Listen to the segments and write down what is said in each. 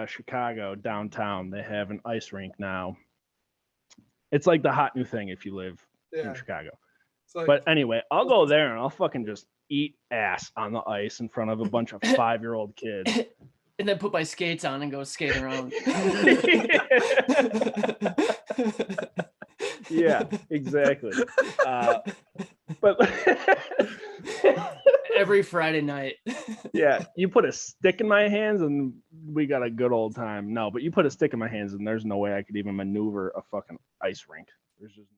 Chicago downtown, they have an ice rink now. It's like the hot new thing if you live in Chicago. Like, but anyway, I'll go there and I'll fucking just eat ass on the ice in front of a bunch of 5-year-old kids. And then put my skates on and go skate around. Yeah, exactly. But every Friday night. Yeah, you put a stick in my hands and we got a good old time. No, but you put a stick in my hands and there's no way I could even maneuver a fucking ice rink. There's just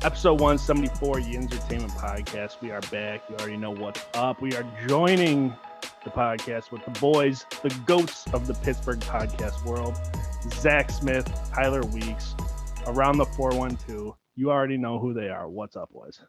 Episode 174, Yinzertainment podcast. We are back. You already know what's up. We are joining the podcast with the boys, the goats of the Pittsburgh podcast world, Zach Smith, Tyler Weeks, around the 412. You already know who they are. What's up, boys?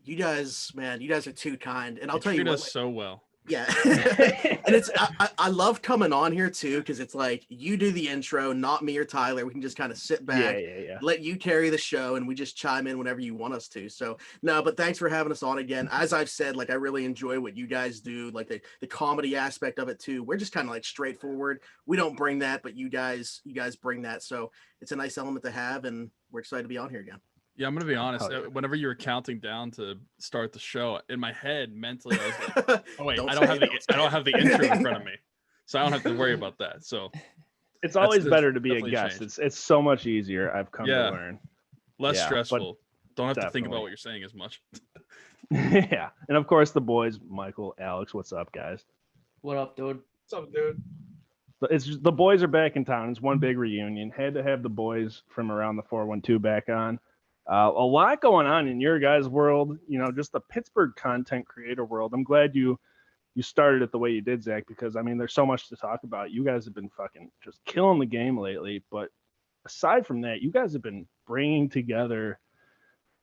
You guys, man, you guys are too kind. And I'll tell you what, us so well. Yeah. And it's I love coming on here too, because it's like you do the intro, not me or Tyler. We can just kind of sit back, let you carry the show, and we just chime in whenever you want us to. So no, but thanks for having us on again. As I've said, like I really enjoy what you guys do, like the comedy aspect of it too. We're just kind of like straightforward. We don't bring that, but you guys bring that. So it's a nice element to have, and we're excited to be on here again. Yeah, I'm gonna be honest. Whenever you were counting down to start the show, in my head mentally, I was like, "Oh wait, I don't have the intro in front of me, so I don't have to worry about that." So it's always better to be a guest. It's so much easier. I've come to learn. Less stressful. Don't have to think about what you're saying as much. Yeah, and of course the boys, Michael, Alex. What's up, guys? What up, dude? What's up, dude? It's just, the boys are back in town. It's one big reunion. Had to have the boys from around the 412 back on. A lot going on in your guys' world, you know, just the Pittsburgh content creator world. I'm glad you started it the way you did, Zach, because, I mean, there's so much to talk about. You guys have been fucking just killing the game lately. But aside from that, you guys have been bringing together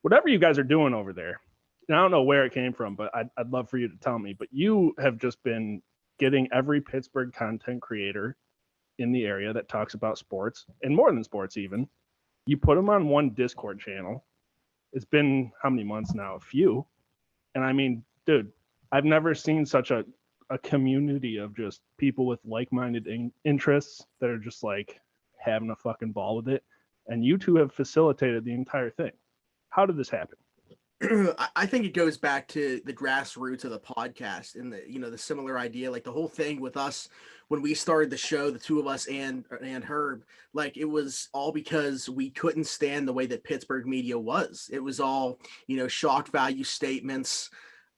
whatever you guys are doing over there. And I don't know where it came from, but I'd love for you to tell me. But you have just been getting every Pittsburgh content creator in the area that talks about sports, and more than sports even. You put them on one Discord channel. It's been how many months now? A few. And I mean, dude, I've never seen such a community of just people with like-minded interests that are just like having a fucking ball with it. And you two have facilitated the entire thing. How did this happen? I think it goes back to the grassroots of the podcast and the similar idea, like the whole thing with us when we started the show, the two of us and Herb, like it was all because we couldn't stand the way that Pittsburgh media was. It was all, shock value statements,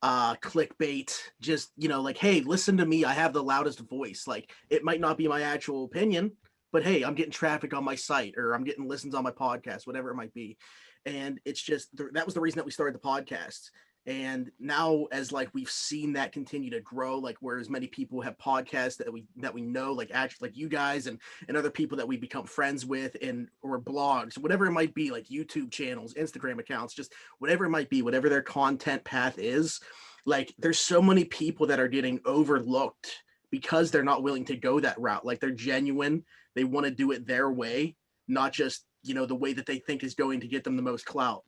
clickbait, just, like, hey, listen to me. I have the loudest voice. Like it might not be my actual opinion, but hey, I'm getting traffic on my site or I'm getting listens on my podcast, whatever it might be. And it's just, that was the reason that we started the podcast. And now as like, we've seen that continue to grow, like where as many people have podcasts that we know, like actually like you guys and other people that we become friends with or blogs, whatever it might be, like YouTube channels, Instagram accounts, just whatever it might be, whatever their content path is, like there's so many people that are getting overlooked because they're not willing to go that route. Like they're genuine. They want to do it their way, not just, the way that they think is going to get them the most clout.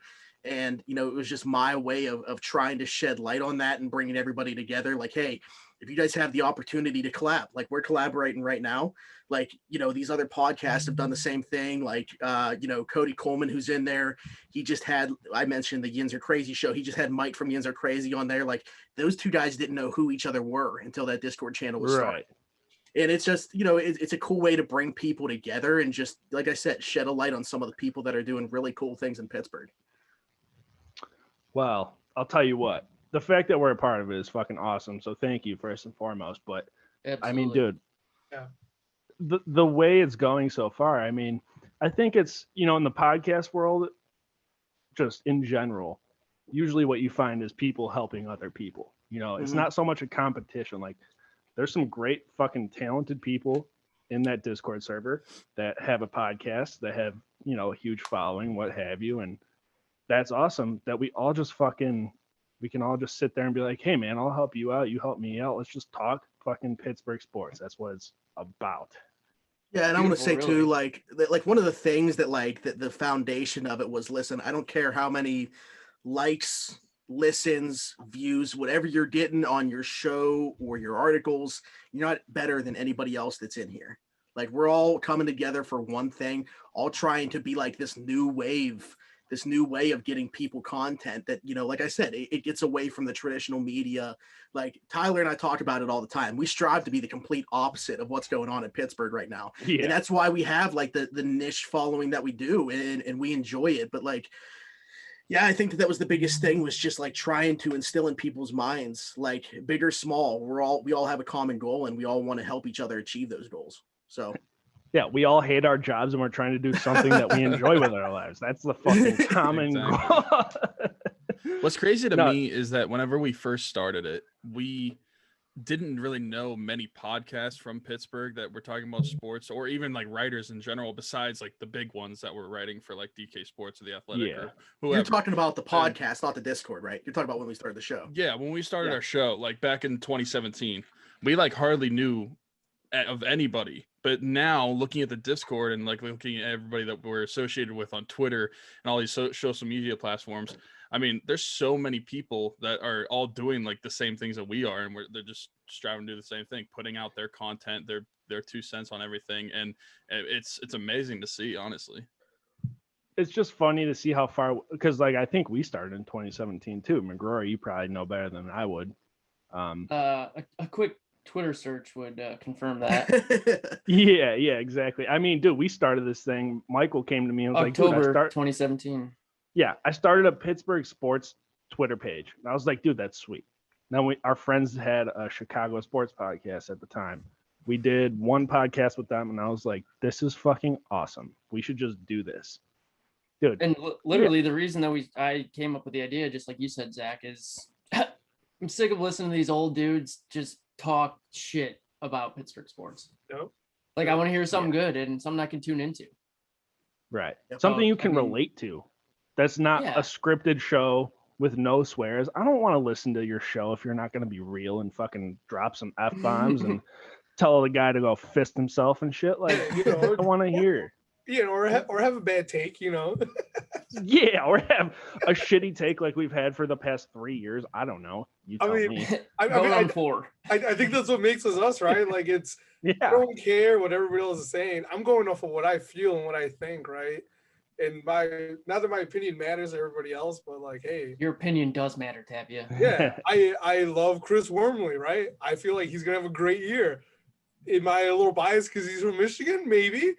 And, it was just my way of trying to shed light on that and bringing everybody together. Like, hey, if you guys have the opportunity to collab, like we're collaborating right now, like, these other podcasts have done the same thing. Like, Cody Coleman, who's in there, I mentioned the Yinzer Crazy show. He just had Mike from Yinzer Crazy on there. Like those two guys didn't know who each other were until that Discord channel was started. And it's just, it's a cool way to bring people together and just, like I said, shed a light on some of the people that are doing really cool things in Pittsburgh. Well, I'll tell you what, the fact that we're a part of it is fucking awesome. So thank you first and foremost. But absolutely. I mean, dude, yeah. the way it's going so far, I mean, I think it's, in the podcast world, just in general, usually what you find is people helping other people. It's not so much a competition. Like, there's some great fucking talented people in that Discord server that have a podcast, that have, a huge following, what have you. And that's awesome that we all just fucking We can all just sit there and be like, hey man, I'll help you out. You help me out. Let's just talk fucking Pittsburgh sports. That's what it's about. Yeah, and I want to say Beautiful, too, really. like one of the things that the foundation of it was, listen, I don't care how many likes, listens, views, whatever you're getting on your show or your articles, you're not better than anybody else that's in here. Like, we're all coming together for one thing, all trying to be like this new wave, this new way of getting people content that, you know, like I said, it gets away from the traditional media. Like Tyler and I talk about it all the time. We strive to be the complete opposite of what's going on in Pittsburgh right now. Yeah. And that's why we have like the niche following that we do, and we enjoy it. But like, yeah, I think that was the biggest thing, was just like trying to instill in people's minds, like big or small, we all have a common goal, and we all want to help each other achieve those goals. So yeah, we all hate our jobs and we're trying to do something that we enjoy with our lives. That's the fucking common goal. What's crazy to me is that whenever we first started it, we didn't really know many podcasts from Pittsburgh that were talking about sports, or even like writers in general, besides like the big ones that were writing for like DK Sports or The Athletic or whoever. You're talking about the podcast, not the Discord, right? You're talking about when we started the show. Yeah, when we started our show, like back in 2017, we like hardly knew of anybody. But now looking at the Discord and like looking at everybody that we're associated with on Twitter and all these social media platforms, I mean, there's so many people that are all doing like the same things that we are, and they're just striving to do the same thing, putting out their content, their 2 cents on everything, and it's amazing to see, honestly. It's just funny to see how far, because like I think we started in 2017 too. McGrory, you probably know better than I would. A quick Twitter search would confirm that. Yeah, exactly. I mean, dude, we started this thing. Michael came to me and was October like, dude, 2017. Yeah, I started a Pittsburgh sports Twitter page. And I was like, dude, that's sweet. Now our friends had a Chicago sports podcast at the time. We did one podcast with them, and I was like, this is fucking awesome. We should just do this. Dude. And literally the reason that I came up with the idea, just like you said, Zach, is I'm sick of listening to these old dudes just talk shit about Pittsburgh sports. Yep. Like, I want to hear something good and something I can tune into. Right. Something you can relate to. That's not a scripted show with no swears. I don't want to listen to your show if you're not going to be real and fucking drop some F-bombs and tell the guy to go fist himself and shit. Like, you know, I want to hear. You know, or have a bad take, you know. Yeah, or have a shitty take like we've had for the past 3 years. I don't know. You tell me. On 4. I think that's what makes us, right? Like, it's I don't care what everybody else is saying. I'm going off of what I feel and what I think, right? And not that my opinion matters to everybody else, but like, hey, your opinion does matter, Tapia. Yeah, I love Chris Wormley, right? I feel like he's gonna have a great year. Am I a little biased because he's from Michigan? Maybe.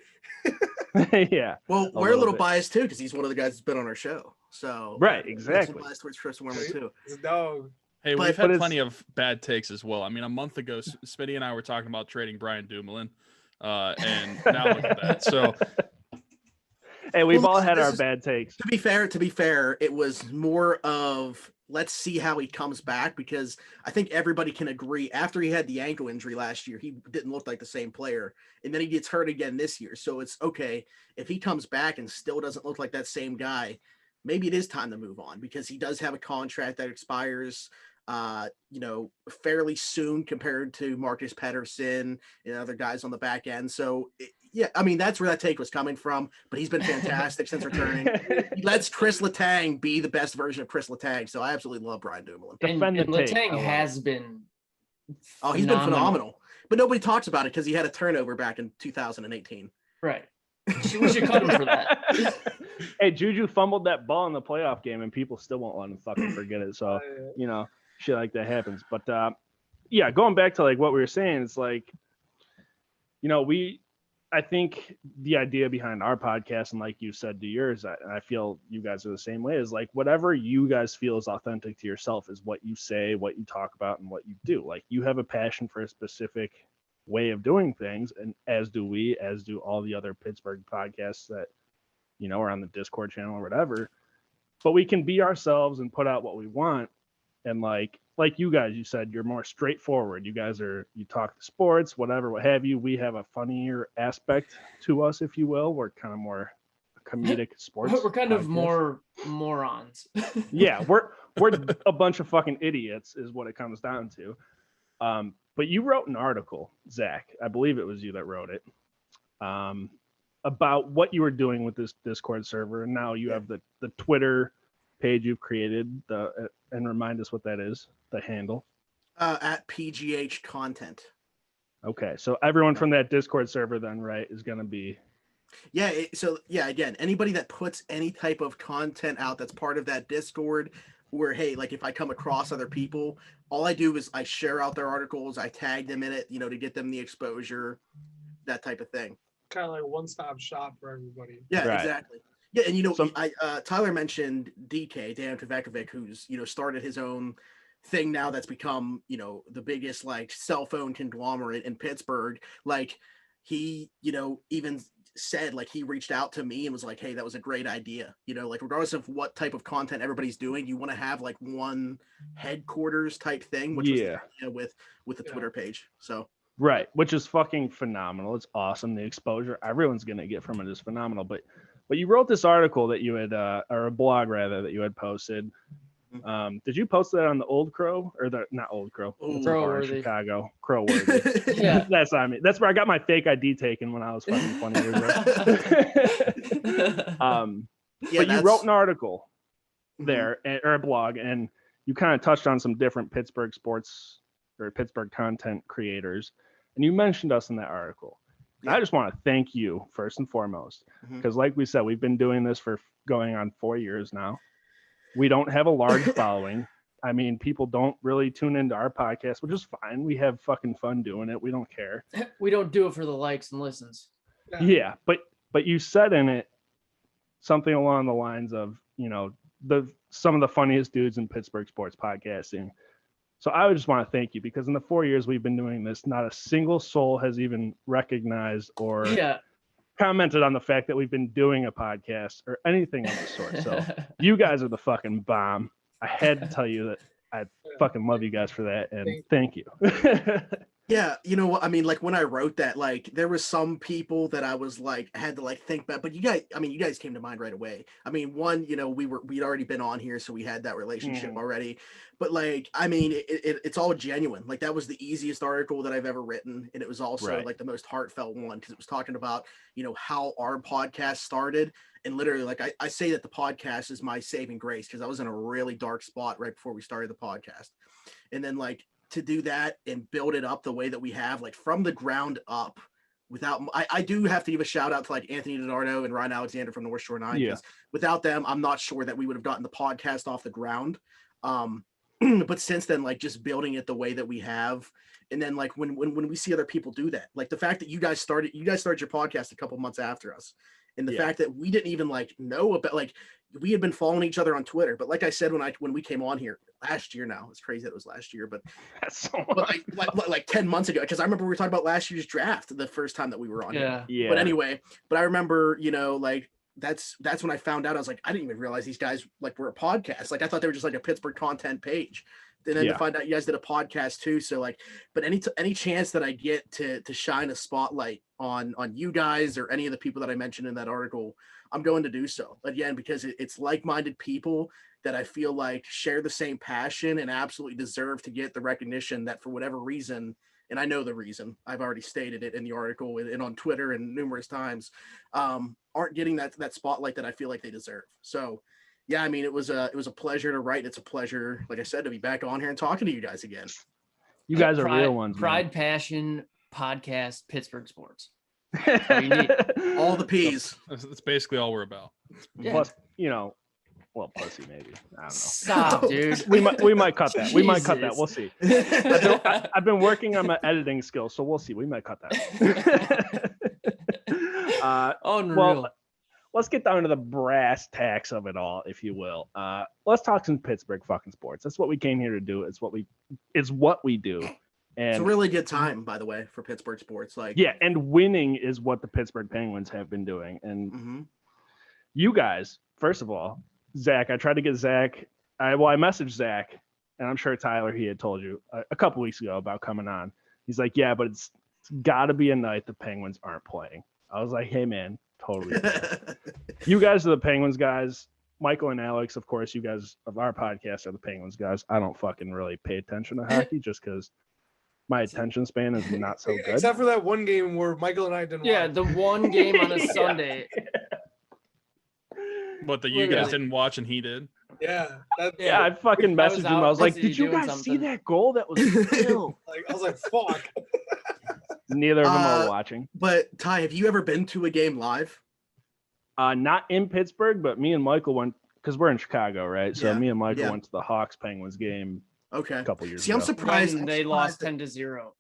Yeah. Well, we're a little biased too because he's one of the guys that's been on our show. So right, exactly. Biased towards Chris Wormley too. It's a dog. Hey, we've had plenty of bad takes as well. I mean, a month ago, Smitty and I were talking about trading Brian Dumoulin, and now look at that. So. Hey, we've all had our bad takes. To be fair, it was more of let's see how he comes back, because I think everybody can agree after he had the ankle injury last year, he didn't look like the same player, and then he gets hurt again this year. So it's okay if he comes back and still doesn't look like that same guy. Maybe it is time to move on because he does have a contract that expires, fairly soon compared to Marcus Pettersson and other guys on the back end. So yeah, I mean, that's where that take was coming from, but he's been fantastic since returning. He lets Chris Letang be the best version of Chris Letang. So I absolutely love Brian Dumoulin. And Letang has been he's been phenomenal, but nobody talks about it because he had a turnover back in 2018. Right. We should cut him for that. Hey, Juju fumbled that ball in the playoff game, and people still won't let him fucking forget it. So, shit like that happens. But, yeah, going back to, like, what we were saying, it's like, I think the idea behind our podcast, and like you said to yours, and I feel you guys are the same way, is like whatever you guys feel is authentic to yourself is what you say, what you talk about, and what you do. Like, you have a passion for a specific way of doing things, and as do we, as do all the other Pittsburgh podcasts that are on the Discord channel or whatever. But we can be ourselves and put out what we want. And like you guys, you said you're more straightforward. You guys you talk sports, whatever, what have you. We have a funnier aspect to us, if you will. We're kind of more comedic sports. We're kind of more morons. Yeah, we're a bunch of fucking idiots is what it comes down to. But you wrote an article, Zach, I believe it was you that wrote it, about what you were doing with this Discord server. And now you have the Twitter page you've created, and remind us what that is, the handle. At PGH Content. Okay, so everyone from that Discord server then, right, is going to be... Yeah, again, anybody that puts any type of content out that's part of that Discord, where, hey, like if I come across other people, all I do is I share out their articles, I tag them in it, to get them the exposure, that type of thing. Kind of like a one-stop shop for everybody. Yeah, right. Exactly. Yeah, and Tyler mentioned DK, Dan Kovacevic, who's, started his own thing now that's become, the biggest like cell phone conglomerate in Pittsburgh. Like he, even said like he reached out to me and was like, hey, that was a great idea. Like regardless of what type of content everybody's doing, you want to have like one headquarters type thing, which was the idea with the Twitter page. So right, which is fucking phenomenal. It's awesome. The exposure everyone's gonna get from it is phenomenal. But you wrote this article that you had, or a blog rather, that you had posted. Did you post that on the Old Crow or not Old Crow? Crowworthy. Chicago. Crowworthy. Yeah. That's on me. That's where I got my fake ID taken when I was fucking 20 years old. But you wrote an article there, or a blog, and you kind of touched on some different Pittsburgh sports or Pittsburgh content creators, and you mentioned us in that article. And I just want to thank you first and foremost, because like we said, we've been doing this for going on 4 years now. We don't have a large following. I mean, people don't really tune into our podcast, which is fine. We have fucking fun doing it. We don't care. We don't do it for the likes and listens. Yeah, but you said in it something along the lines of, some of the funniest dudes in Pittsburgh sports podcasting. So I would just want to thank you, because in the 4 years we've been doing this, not a single soul has even recognized or commented on the fact that we've been doing a podcast or anything of the sort. So you guys are the fucking bomb. I had to tell you that I fucking love you guys for that, and thank you. Yeah, you know what I mean? Like when I wrote that, like there was some people that I was like, I had to like think back, but you guys came to mind right away. I mean, one, we'd already been on here, so we had that relationship already. But like, I mean, it's all genuine. Like that was the easiest article that I've ever written, and it was also like the most heartfelt one, because it was talking about how our podcast started. And literally, like I say that the podcast is my saving grace, because I was in a really dark spot right before we started the podcast, and then like to do that and build it up the way that we have, like from the ground up, without I do have to give a shout out to like Anthony DiNardo and Ryan Alexander from North Shore 9. Yeah. Without them, I'm not sure that we would have gotten the podcast off the ground. But since then, like just building it the way that we have, and then like when we see other people do that, like the fact that you guys started your podcast a couple months after us, and the fact that we didn't even like know about, like we had been following each other on Twitter. But like I said, when we came on here last year, now it's crazy that it was last year, but that's so like 10 months ago, because I remember we were talking about last year's draft the first time that we were on here. Yeah. But anyway, I remember, like that's when I found out. I was like, I didn't even realize these guys like were a podcast. Like I thought they were just like a Pittsburgh content page. And then to find out you guys did a podcast too. So like, but any chance that I get to shine a spotlight on you guys or any of the people that I mentioned in that article, I'm going to do so, again, because it's like-minded people that I feel like share the same passion and absolutely deserve to get the recognition that for whatever reason, and I know the reason, I've already stated it in the article and on Twitter and numerous times, aren't getting that spotlight that I feel like they deserve. So yeah, I mean, it was a pleasure to write. It's a pleasure, like I said, to be back on here and talking to you guys again. You guys are real ones. Pride, passion, podcast, Pittsburgh sports. That's all you need. All the P's. That's basically all we're about. Yeah. Plus, well, pussy maybe. I don't know. Stop, dude. We might cut that. We might cut that. We'll see. I've been working on my editing skills, so we'll see. We might cut that. Unreal. Well, let's get down to the brass tacks of it all, if you will. Let's talk some Pittsburgh fucking sports. That's what we came here to do. It's what we do. And it's a really good time, by the way, for Pittsburgh sports. Like, yeah, and winning is what the Pittsburgh Penguins have been doing. And you guys, first of all, Zach, I tried to get Zach. I messaged Zach, and I'm sure Tyler, he had told you a couple weeks ago about coming on. He's like, yeah, but it's got to be a night the Penguins aren't playing. I was like, hey, man, totally. You guys are the Penguins guys. Michael and Alex, of course, you guys of our podcast are the Penguins guys. I don't fucking really pay attention to hockey just because my attention span is not so good. Except for that one game where Michael and I didn't watch. The one game on a Sunday. What, that you guys didn't watch and he did? Yeah. I fucking messaged him. I was like, busy did you doing guys see something." that goal? That was real. I was like, fuck. Neither of them are watching. But Ty, have you ever been to a game live? Not in Pittsburgh, but me and Michael went because we're in Chicago, right? So Yeah, me and Michael yeah. went to the Hawks Penguins game Okay. a couple years See, ago. I'm surprised When they lost 10-0.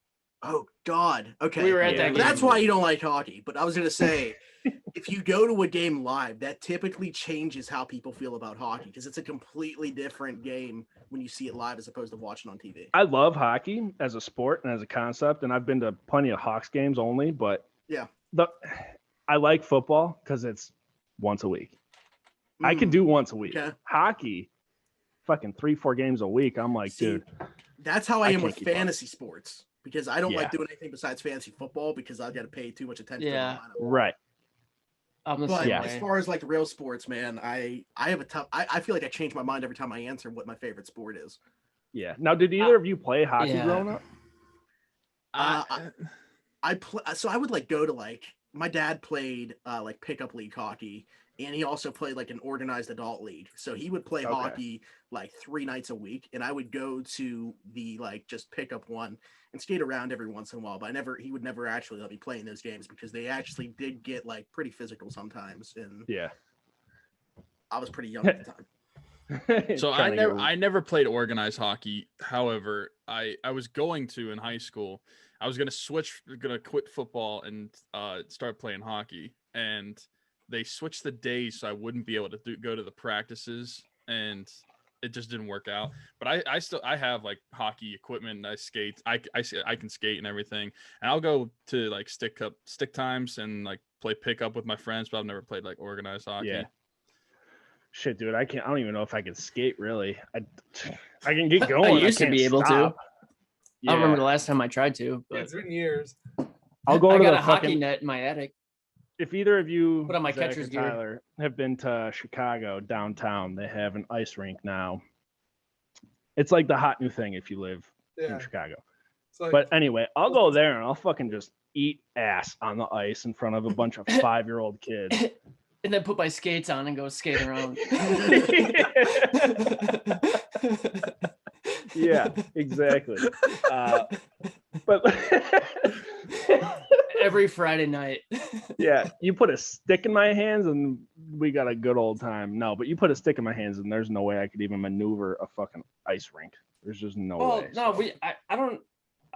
Oh God. Okay. We were at that game. That's why you don't like hockey. But I was gonna say, if you go to a game live, that typically changes how people feel about hockey because it's a completely different game when you see it live as opposed to watching on TV. I love hockey as a sport and as a concept, and I've been to plenty of Hawks games only, but Yeah. I like football because it's once a week. I could do once a week. Okay. Hockey, fucking 3-4 games a week. I'm like, See, dude, that's how I I am can't with keep up. fantasy sports because I don't Yeah. like doing anything besides fantasy football because I've got to pay too much attention Yeah. to the lineup. right. I'm the But same Yeah. as way. far as like the real sports, man, I have a tough. I feel like I change my mind every time I answer what my favorite sport is. Yeah. Now, did either of you play hockey yeah. growing up? I play, so I would like go to like my dad played like pickup league hockey, and he also played like an organized adult league. So he would play Okay. hockey like 3 nights a week, and I would go to the like just pickup one and skate around every once in a while. But he would never actually let me play in those games because they actually did get like pretty physical sometimes, and Yeah. I was pretty young at the time. So Trying to I never played organized hockey. However, I was going to in high school. I was gonna quit football and start playing hockey. And they switched the days so I wouldn't be able to go to the practices, and it just didn't work out. But I have like hockey equipment and I skate. I can skate and everything. And I'll go to like stick times and like play pickup with my friends, but I've never played like organized hockey. Yeah. Shit, dude, I don't even know if I can skate really. I can get going. used to can't be able to. stop. I don't remember the last time I tried to, but It's been years. I'll go I to got the a hockey fucking, net in my attic. if either of you, Put on my Zach catcher's or gear. Tyler, have been to Chicago downtown, they have an ice rink now. It's like the hot new thing if you live Yeah. in Chicago. It's like, But anyway, I'll go there and I'll fucking just eat ass on the ice in front of a bunch of 5-year-old kids. And then put my skates on and go skate around. Yeah, exactly. But Every Friday night. yeah, you put a stick in my hands and we got a good old time. No, but you put a stick in my hands and there's no way I could even maneuver a fucking ice rink. There's just no Well, way. no, so. I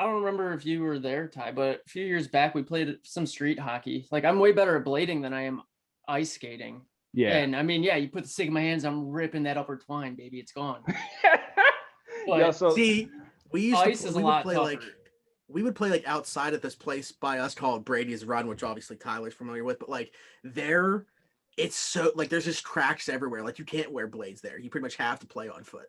don't remember if you were there, Ty, but a few years back we played some street hockey. Like I'm way better at blading than I am ice skating. Yeah. And I mean, yeah, you put the stick in my hands, I'm ripping that upper twine, baby. It's gone. But Yeah, so See, we used ice to is a we would lot play tougher. like we would play like outside at this place by us called Brady's Run, which obviously Tyler's familiar with, but like there it's so like there's just cracks everywhere. Like you can't wear blades there. You pretty much have to play on foot.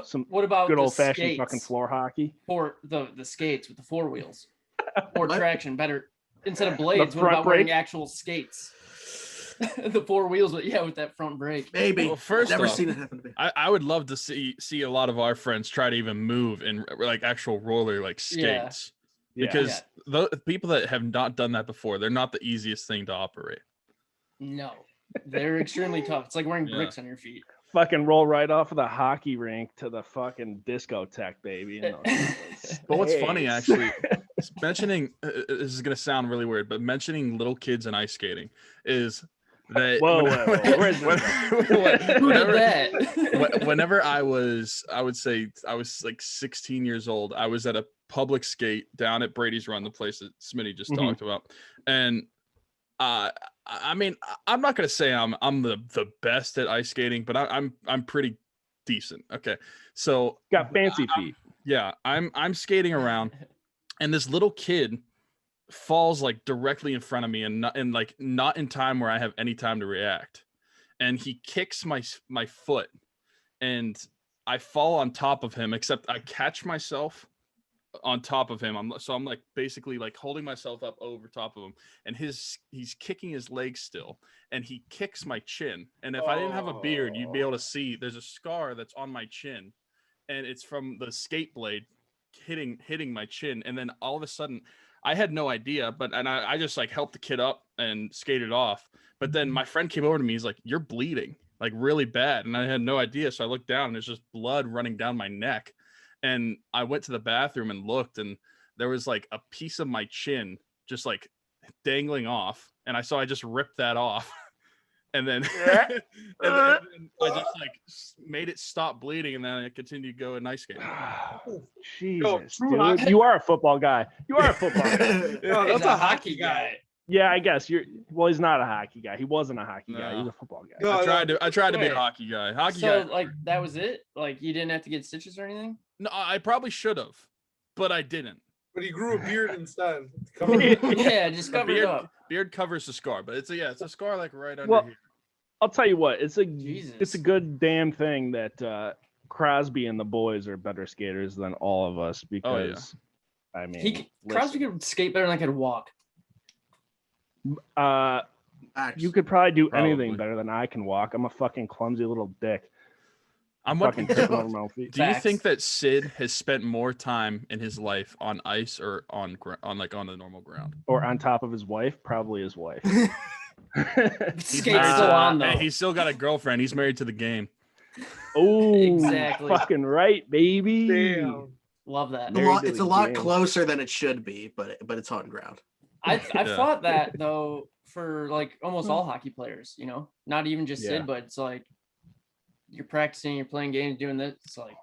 some what about good the old fashioned skates fucking floor hockey. for the skates with the 4 wheels? More What? traction, better instead of blades. What front about wearing brake? actual skates? The 4 wheels, with that front brake. Maybe. Well, first Never off, seen it happen to me. I would love to see a lot of our friends try to even move in like actual roller like Yeah. skates. Yeah. Because the people that have not done that before, they're not the easiest thing to operate. No, they're extremely tough. It's like wearing Yeah. bricks on your feet. Fucking roll right off of the hockey rink to the fucking discotheque, baby. in those But what's funny days. actually, is mentioning this is gonna sound really weird, but mentioning little kids and ice skating is that Whoa, where's this Who did that? whenever I would say I was like 16 years old, I was at a public skate down at Brady's Run, the place that Smitty just Mhm. talked about. And I mean, I'm not gonna say I'm the best at ice skating, but I'm pretty decent. Okay. So Got fancy feet. yeah, I'm skating around and this little kid falls like directly in front of me and not in time where I have any time to react. And he kicks my foot and I fall on top of him, except I catch myself on top of him. I'm like basically like holding myself up over top of him, and he's kicking his leg still, and he kicks my chin. And if I didn't have a beard, you'd be able to see there's a scar that's on my chin, and it's from the skate blade hitting my chin. And then all of a sudden, I had no idea, I just like helped the kid up and skated off. But then my friend came over to me. He's like, "You're bleeding like really bad," and I had no idea. So I looked down, and there's just blood running down my neck. And I went to the bathroom and looked, and there was like a piece of my chin just like dangling off. And I just ripped that off. And then, and then I just like made it stop bleeding. And then I continued to go and ice skate. Jesus, dude. You are a football guy. You are a football guy. No, that's a hockey guy. Yeah, I guess well, he's not a hockey guy. He wasn't a hockey guy. He's a football guy. I tried to be a hockey guy. Like that was it? Like you didn't have to get stitches or anything? No, I probably should have, but I didn't. But he grew a beard instead. Yeah, just cover it up. Beard covers the scar, but it's a scar like right under here. I'll tell you what, it's a good damn thing that Crosby and the boys are better skaters than all of us because I mean Crosby could skate better than I could walk. You could probably do anything better than I can walk. I'm a fucking clumsy little dick. I'm fucking tripping over my own feet. Do you think that Sid has spent more time in his life on ice or on the normal ground, or on top of his wife? Probably his wife. Skate's still on though. Hey, he's still got a girlfriend. He's married to the game. Oh, exactly. Fucking right, baby. Damn. Love that. It's a lot closer than it should be, but it's on ground. I thought that though for like almost all hockey players, you know, not even just Sid, but it's like you're practicing, you're playing games, doing this. It's like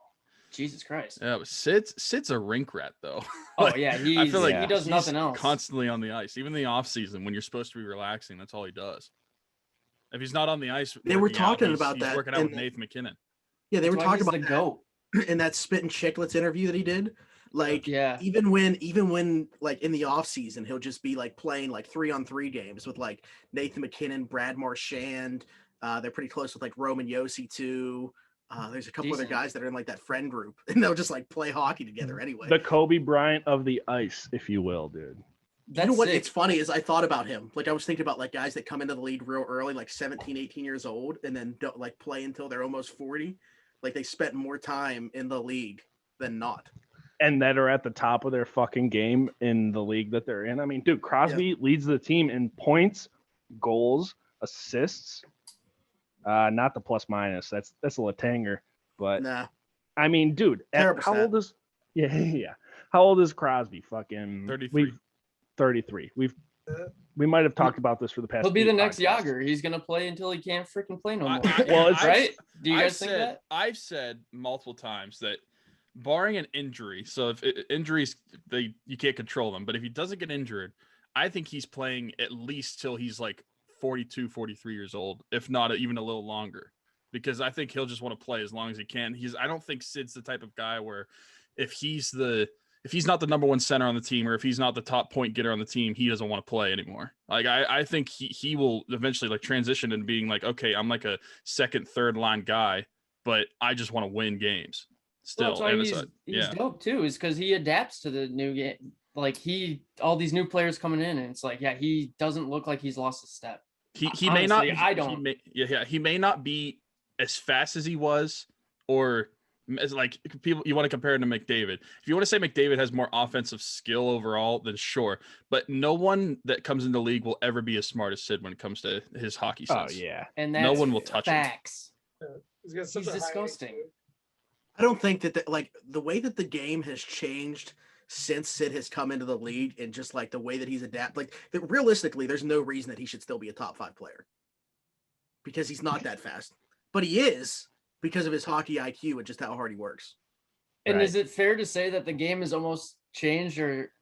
Jesus Christ. Yeah, but Sid's a rink rat though. Oh yeah, I feel like he does nothing else. Constantly on the ice, even in the off season when you're supposed to be relaxing. That's all he does. If he's not on the ice, they were talking about he's that. Working out with Nathan McKinnon. Yeah, they were talking about the GOAT in that Spit and Chicklets interview that he did. Like, even when like in the off season, he'll just be like playing like 3-on-3 games with like Nathan McKinnon, Brad Marchand. They're pretty close with like Roman Yossi too. There's a couple other guys that are in like that friend group, and they'll just like play hockey together anyway. The Kobe Bryant of the ice, if you will, dude. You know what? It's funny is I thought about him. Like I was thinking about like guys that come into the league real early, like 17, 18 years old, and then don't like play until they're almost 40. Like they spent more time in the league than not. And that are at the top of their fucking game in the league that they're in. I mean, dude, Crosby leads the team in points, goals, assists. Not the plus minus. That's a Latanger. But I mean, dude, how old is How old is Crosby? Fucking 33. 33. We might have talked about this for the past. He'll be the next Yager. He's gonna play until he can't freaking play no more. Well, it's right. Do you guys think that? I've said multiple times that, barring an injury, so if injuries you can't control them, but if he doesn't get injured, I think he's playing at least till he's like 42, 43 years old, if not even a little longer, because I think he'll just want to play as long as he can. I don't think Sid's the type of guy where if he's not the number one center on the team, or if he's not the top point getter on the team, he doesn't want to play anymore. Like I think he will eventually like transition into being like, okay, I'm like a second, third line guy, but I just want to win games still. Well, he's dope too, is because he adapts to the new game. Like all these new players coming in, and it's like, he doesn't look like he's lost a step. He Honestly, may not. I don't. He may not be as fast as he was, or as like people you want to compare him to McDavid. If you want to say McDavid has more offensive skill overall, then sure. But no one that comes in the league will ever be as smart as Sid when it comes to his hockey sense. Oh yeah, and that's no one will touch facts. him. He's disgusting. I don't think that the way that the game has changed since Sid has come into the league, and just like the way that he's adapted, like realistically, there's no reason that he should still be a top 5 player because he's not that fast, but he is because of his hockey IQ and just how hard he works. And is it fair to say that the game has almost changed, or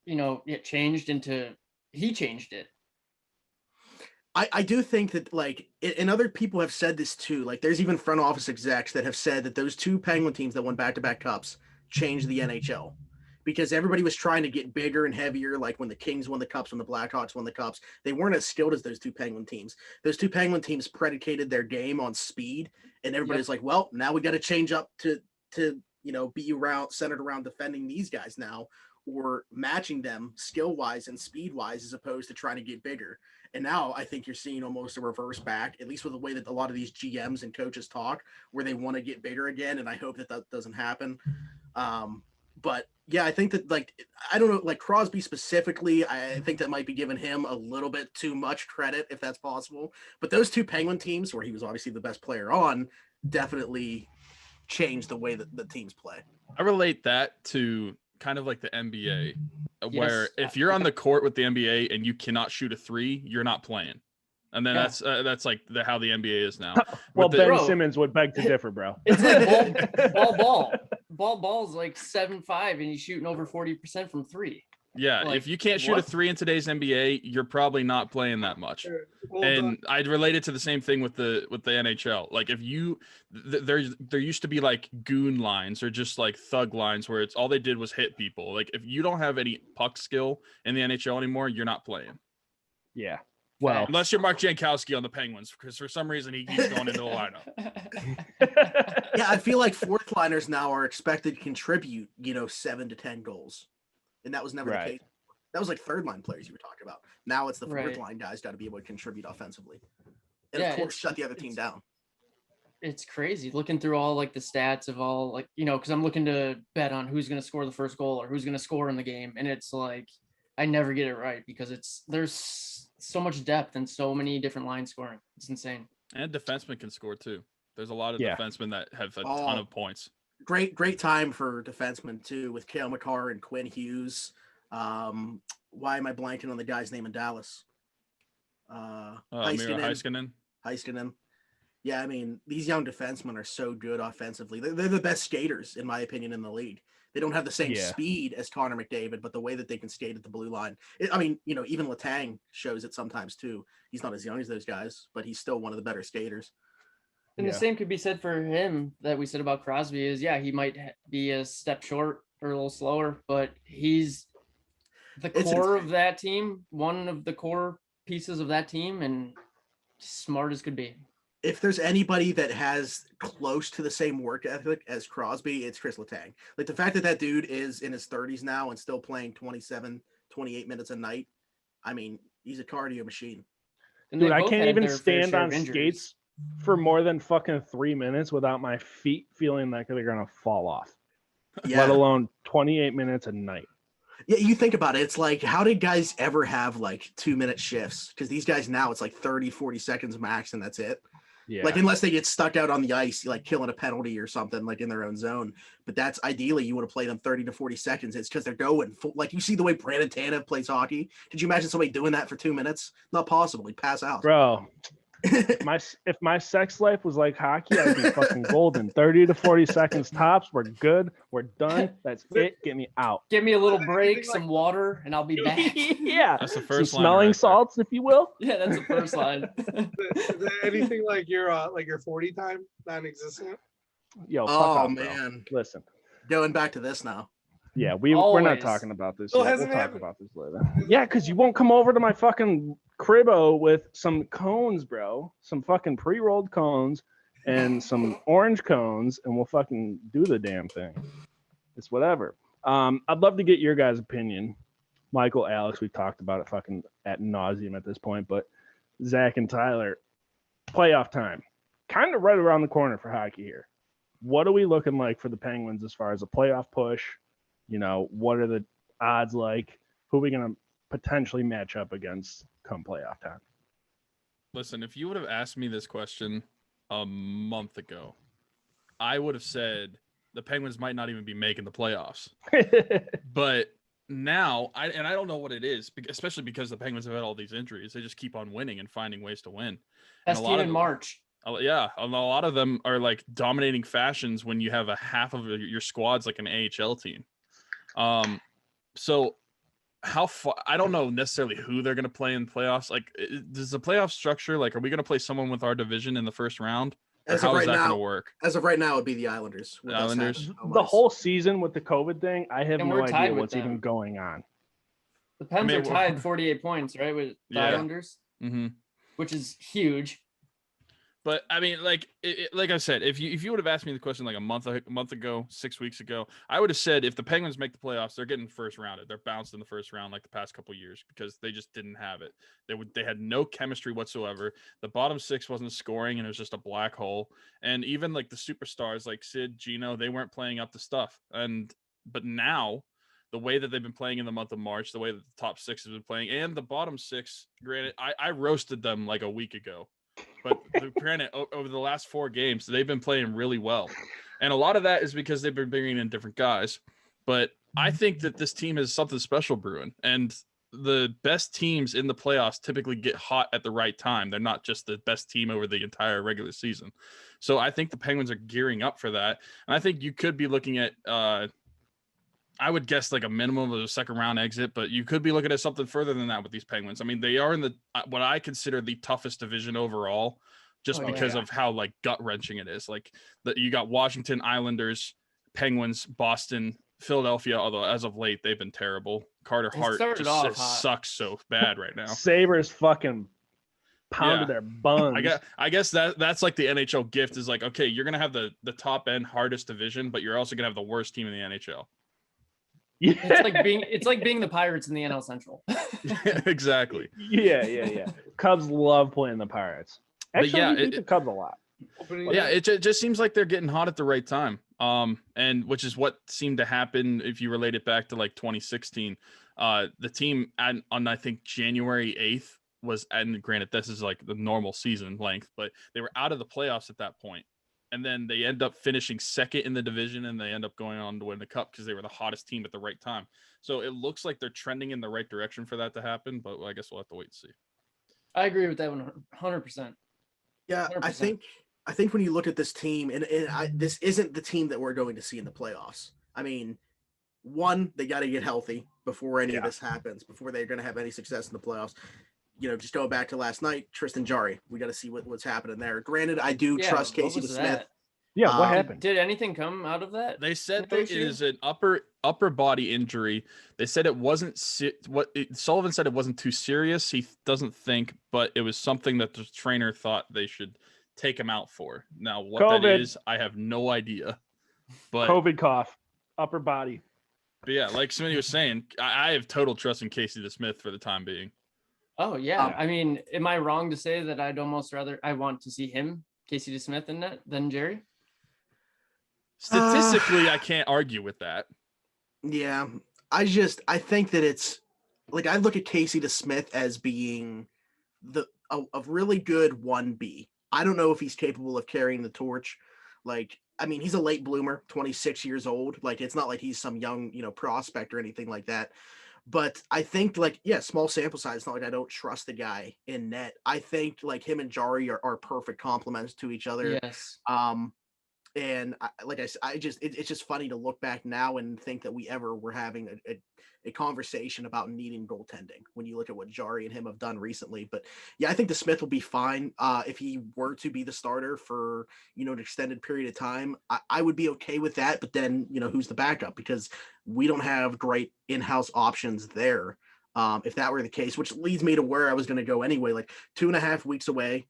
it changed into he changed it? I do think that and other people have said this too. Like there's even front office execs that have said that those 2 Penguin teams that won back-to-back cups changed the NHL. Because everybody was trying to get bigger and heavier, like when the Kings won the cups, when the Blackhawks won the cups. They weren't as skilled as those 2 Penguin teams. Those 2 Penguin teams predicated their game on speed, and everybody's like, well, now we got to change up to be centered around defending these guys now, or matching them skill wise and speed wise, as opposed to trying to get bigger. And now I think you're seeing almost a reverse back, at least with the way that a lot of these GMs and coaches talk, where they want to get bigger again. And I hope that doesn't happen. But yeah, I think that, like, I don't know, like Crosby specifically, I think that might be giving him a little bit too much credit, if that's possible. But those two Penguin teams, where he was obviously the best player on, definitely changed the way that the teams play. I relate that to kind of like the NBA, where if you're on the court with the NBA and you cannot shoot a three, you're not playing. And then that's like how the NBA is now. Well, Ben Simmons would beg to differ, bro. It's like ball's like 7'5", and he's shooting over 40% from three. Yeah, like, if you can't shoot a three in today's NBA, you're probably not playing that much. And I'd relate it to the same thing with the NHL. Like if you there used to be like goon lines or just like thug lines where it's all they did was hit people. Like if you don't have any puck skill in the NHL anymore, you're not playing. Yeah. Well, unless you're Mark Jankowski on the Penguins, because for some reason he's going into the lineup. Yeah, I feel like fourth liners now are expected to contribute, 7 to 10 goals. And that was never the case. That was like third line players you were talking about. Now it's the fourth line guys got to be able to contribute offensively. And of course, shut the other team down. It's crazy looking through all like the stats of all, like, because I'm looking to bet on who's going to score the first goal or who's going to score in the game. And it's like, I never get it right because there's so much depth and so many different line scoring. It's insane. And defensemen can score too. There's a lot of defensemen that have a ton of points. Great time for defensemen too, with Cale Makar and Quinn Hughes. Why am I blanking on the guy's name in Dallas? Heiskanen. Yeah, I mean, these young defensemen are so good offensively. They're the best skaters, in my opinion, in the league. They don't have the same speed as Connor McDavid, but the way that they can skate at the blue line. Even Letang shows it sometimes too. He's not as young as those guys, but he's still one of the better skaters. And the same could be said for him that we said about Crosby is, he might be a step short or a little slower, but he's the core of that team, one of the core pieces of that team, and smart as could be. If there's anybody that has close to the same work ethic as Crosby, it's Chris Letang. Like the fact that dude is in his 30s now and still playing 27, 28 minutes a night. I mean, he's a cardio machine. Dude, I can't even stand on skates for more than fucking 3 minutes without my feet feeling like they're going to fall off. Let alone 28 minutes a night. Yeah, you think about it. It's like, how did guys ever have like 2-minute shifts? Because these guys now, it's like 30, 40 seconds max, and that's it. Yeah. Like, unless they get stuck out on the ice, like killing a penalty or something, like in their own zone. But that's ideally, you want to play them 30 to 40 seconds. It's because they're going full, like you see the way Brandon Tanev plays hockey. Did you imagine somebody doing that for 2 minutes? Not possible. He'd pass out. Bro, if my sex life was like hockey, I'd be fucking golden. 30 to 40 seconds tops. We're good. We're done. That's it. Get me out. Give me a little break, some water, and I'll be back. Yeah, that's the first line. Smelling salts, if you will. Yeah, that's the first line. Anything like your 40 time non-existent? Yo, fuck off, man. Bro. Listen, going back to this now. Yeah, we're not talking about this. We'll talk about this later. Yeah, because you won't come over to my fucking cribbo with some cones, bro. Some fucking pre-rolled cones and some orange cones, and we'll fucking do the damn thing. It's whatever. I'd love to get your guys' opinion. Michael, Alex, we've talked about it fucking ad nauseum at this point, but Zach and Tyler, playoff time. Kind of right around the corner for hockey here. What are we looking like for the Penguins as far as a playoff push? What are the odds like? Who are we going to potentially match up against come playoff time? Listen, if you would have asked me this question a month ago, I would have said the Penguins might not even be making the playoffs. But now, I don't know what it is, especially because the Penguins have had all these injuries. They just keep on winning and finding ways to win. Best team in March. Yeah, a lot of them are like dominating fashions when you have a half of your squad's like an AHL team. So how far, I don't know necessarily who they're going to play in playoffs. Like, does the playoff structure, like, are we going to play someone with our division in the first round? How is that going to work? As of right now, it'd be the Islanders. The whole season with the COVID thing, I have no idea what's even going on. The Pens are tied 48 points, right, with the Islanders, which is huge. But I mean, like like I said, if you would have asked me the question like a month ago, 6 weeks ago, I would have said if the Penguins make the playoffs, they're getting first rounded. They're bounced in the first round like the past couple of years because they just didn't have it. They had no chemistry whatsoever. The bottom six wasn't scoring, and it was just a black hole. And even like the superstars like Sid, Gino, they weren't playing up to stuff. But now, the way that they've been playing in the month of March, the way that the top six has been playing, and the bottom six, granted, I roasted them like a week ago. But granted, over the last 4 games, they've been playing really well. And a lot of that is because they've been bringing in different guys. But I think that this team has something special brewing. And the best teams in the playoffs typically get hot at the right time. They're not just the best team over the entire regular season. So I think the Penguins are gearing up for that. And I think you could be looking at I would guess like a minimum of a second round exit, but you could be looking at something further than that with these Penguins. I mean, they are in the what I consider the toughest division overall, just because of how like gut wrenching it is. Like you got Washington, Islanders, Penguins, Boston, Philadelphia. Although as of late they've been terrible. Carter Hart just sucks so bad right now. Sabres fucking pounded their buns. I guess that's like the NHL gift is like, okay, you're gonna have the top end hardest division, but you're also gonna have the worst team in the NHL. Yeah. It's like being the Pirates in the NL Central. Exactly. Yeah. Cubs love playing the Pirates. Actually, we beat the Cubs a lot. Yeah, it just seems like they're getting hot at the right time. And which is what seemed to happen if you relate it back to like 2016. The team on I think January 8th was, and granted this is like the normal season length, but they were out of the playoffs at that point. And then they end up finishing second in the division, and they end up going on to win the cup because they were the hottest team at the right time. So it looks like they're trending in the right direction for that to happen, but I guess we'll have to wait and see. I agree with that 100%. Yeah, 100%. I think when you look at this team, and this isn't the team that we're going to see in the playoffs. I mean, one, they got to get healthy before any of this happens, before they're going to have any success in the playoffs. You know, just going back to last night, Tristan Jarry. We got to see what's happening there. Granted, I do trust Casey Smith. Yeah, what happened? Did anything come out of that? They said that it is an upper body injury. They said it wasn't Sullivan said it wasn't too serious. He doesn't think, but it was something that the trainer thought they should take him out for. Now, what that is, I have no idea. But COVID cough, upper body. But yeah, like Smitty was saying, I have total trust in Casey Smith for the time being. Oh yeah, I mean, am I wrong to say that I'd almost rather I want to see him, Casey Smith, in net than Jerry? Statistically, I can't argue with that. Yeah, I think that it's like I look at Casey Smith as being a really good 1B. I don't know if he's capable of carrying the torch. Like, I mean, he's a late bloomer, 26 years old. Like, it's not like he's some young, prospect or anything like that. But I think, like, small sample size. It's not like I don't trust the guy in net. I think, like, him and Jarry are perfect complements to each other. Yes. And it's just funny to look back now and think that we ever were having a conversation about needing goaltending when you look at what Jarry and him have done recently. But yeah, I think the Smith will be fine. If he were to be the starter for, an extended period of time, I would be okay with that. But then, who's the backup? Because we don't have great in-house options there. If that were the case, which leads me to where I was going to go anyway, like 2.5 weeks away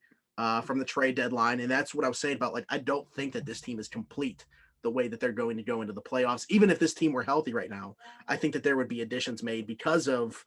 from the trade deadline. And that's what I was saying about, like, I don't think that this team is complete the way that they're going to go into the playoffs. Even if this team were healthy right now, I think that there would be additions made because of,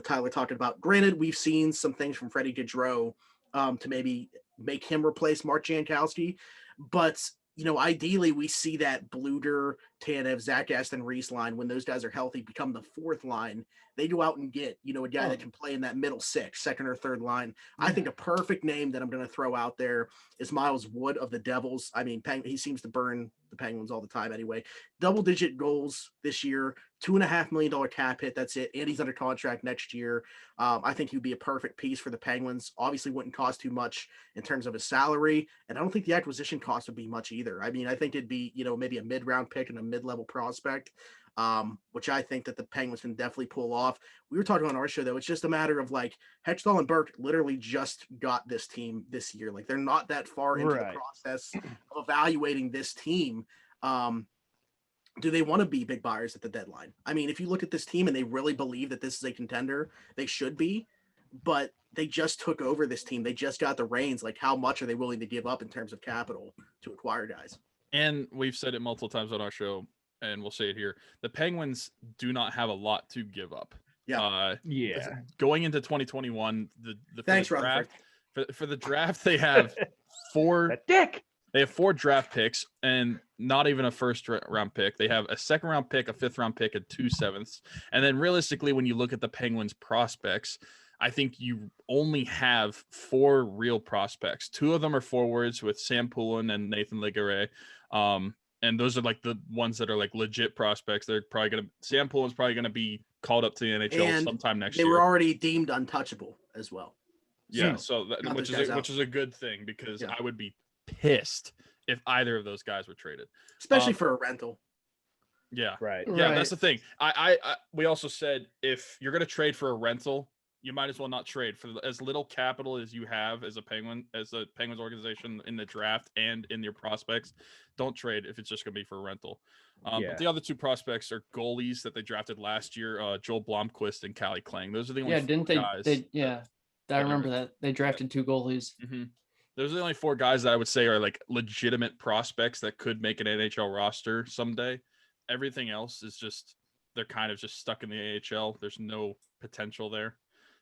Tyler talking about, granted, we've seen some things from Freddie Gaudreau to maybe make him replace Mark Jankowski. But, ideally we see that Bluder, Tanev, Zach Aston Reese line, when those guys are healthy, become the fourth line. They go out and get, a guy that can play in that middle six, second or third line. I think a perfect name that I'm going to throw out there is Miles Wood of the Devils. I mean, he seems to burn the Penguins all the time anyway. Double-digit goals this year, $2.5 million cap hit. That's it. And he's under contract next year. I think he'd be a perfect piece for the Penguins. Obviously wouldn't cost too much in terms of his salary. And I don't think the acquisition cost would be much either. I mean, I think it'd be, maybe a mid-round pick and a mid-level prospect. Which I think that the Penguins can definitely pull off. We were talking on our show, though. It's just a matter of, like, Hextall and Burke literally just got this team this year. Like, they're not that far into the process of evaluating this team. Do they want to be big buyers at the deadline? I mean, if you look at this team and they really believe that this is a contender, they should be. but they just took over this team. They just got the reins. Like, how much are they willing to give up in terms of capital to acquire guys? And we've said it multiple times on our show, and we'll say it here. The Penguins do not have a lot to give up. Yeah. Going into 2021, Thanks, for the Rutherford. draft, for the draft, they have four. They have 4 draft picks and not even a first round pick. They have a second round pick, a 5th round pick, and 2 7ths. And then realistically, when you look at the Penguins prospects, I think you only have 4 real prospects. 2 of them are forwards with Sam Poulin and Nathan Legare. And those are like the ones that are like legit prospects. They're probably going to, Sam Poulin's probably going to be called up to the NHL sometime next year. They were already deemed untouchable as well. Yeah. So which is a good thing, because I would be pissed if either of those guys were traded, especially for a rental. Yeah. Right. Yeah. That's the thing. We also said, if you're going to trade for a rental, you might as well not trade for as little capital as you have as a Penguins organization in the draft and in your prospects. Don't trade if it's just going to be for a rental. But the other 2 prospects are goalies that they drafted last year, Joel Blomqvist and Callie Klang. Those are the only 4 guys. I remember that. They drafted 2 goalies. Mm-hmm. Those are the only 4 guys that I would say are like legitimate prospects that could make an NHL roster someday. Everything else is just, they're kind of just stuck in the AHL. There's no potential there.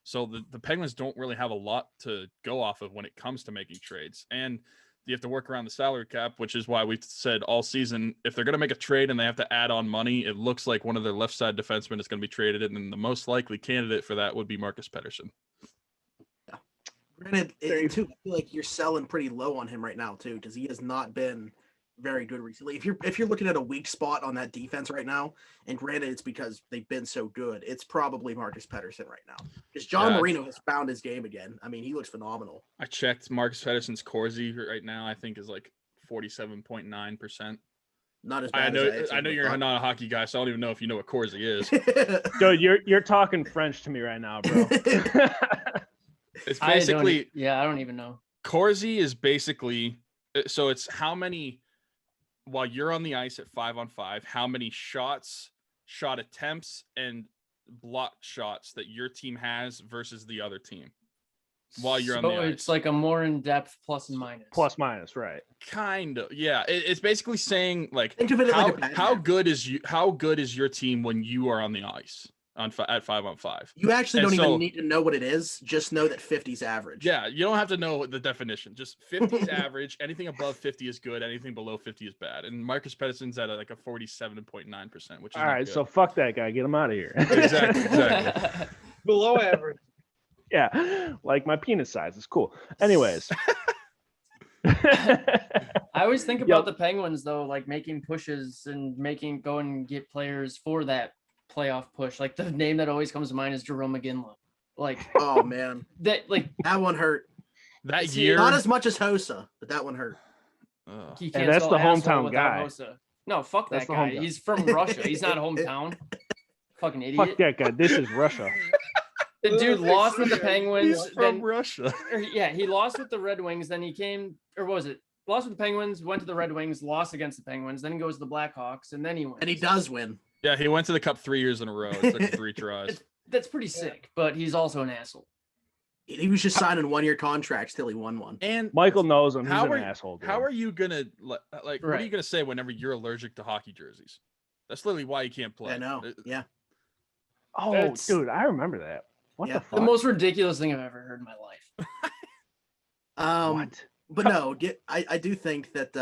So the Penguins don't really have a lot to go off of when it comes to making trades. And you have to work around the salary cap, which is why we've said all season, if they're going to make a trade and they have to add on money, it looks like one of their left side defensemen is going to be traded. And the most likely candidate for that would be Marcus Pettersson. Yeah. Granted, I feel like you're selling pretty low on him right now too, because he has not been very good recently. If you're looking at a weak spot on that defense right now, and granted it's because they've been so good, it's probably Marcus Pettersson right now, because John Marino has found his game again. I mean, he looks phenomenal. I checked Marcus Pettersson's Corsi right now. I think is like 47.9%. Not as bad. I know you're not a hockey guy, so I don't even know if you know what Corsi is. Dude, you're talking French to me right now, bro. It's basically I don't even know. Corsi is basically, so it's how many, while you're on the ice at 5-on-5, how many shot attempts and block shots that your team has versus the other team while you're on the ice. It's like a more in-depth plus and minus. Plus minus, right? Kind of, yeah. It's basically saying like, think of it how good is your team when you are on the ice at 5-on-5? You actually don't even need to know what it is. Just know that 50 is average. Yeah, you don't have to know the definition. Just 50 is average. Anything above 50 is good. Anything below 50 is bad. And Marcus Pettersson's at like a 47.9%, which is all right. good. So fuck that guy. Get him out of here. Exactly. Below average. Yeah, like my penis size is cool. Anyways. I always think about the Penguins though, like making pushes and go and get players for that playoff push. Like the name that always comes to mind is Jerome McGinley. Like, oh man, that one hurt. That year, not as much as Hossa, but that one hurt. And that's the hometown guy. Hossa. No, fuck that guy. He's from Russia. He's not hometown. Fucking idiot. Fuck that guy. This is Russia. The dude lost with the Penguins. He's from Russia. Yeah, he lost with the Red Wings. Then he came, or what was it? Lost with the Penguins, went to the Red Wings, lost against the Penguins. Then he goes to the Blackhawks, and then he wins. And he does win. Yeah, he went to the Cup 3 years in a row. It took 3 tries. That's pretty sick, but he's also an asshole. He was just signing 1-year contracts till he won one. And Michael knows him. He's an asshole. Dude. How are you gonna what are you gonna say whenever you're allergic to hockey jerseys? That's literally why you can't play. I know. Yeah. Oh, dude, I remember that. What the fuck? The most ridiculous thing I've ever heard in my life. What? But no, I do think that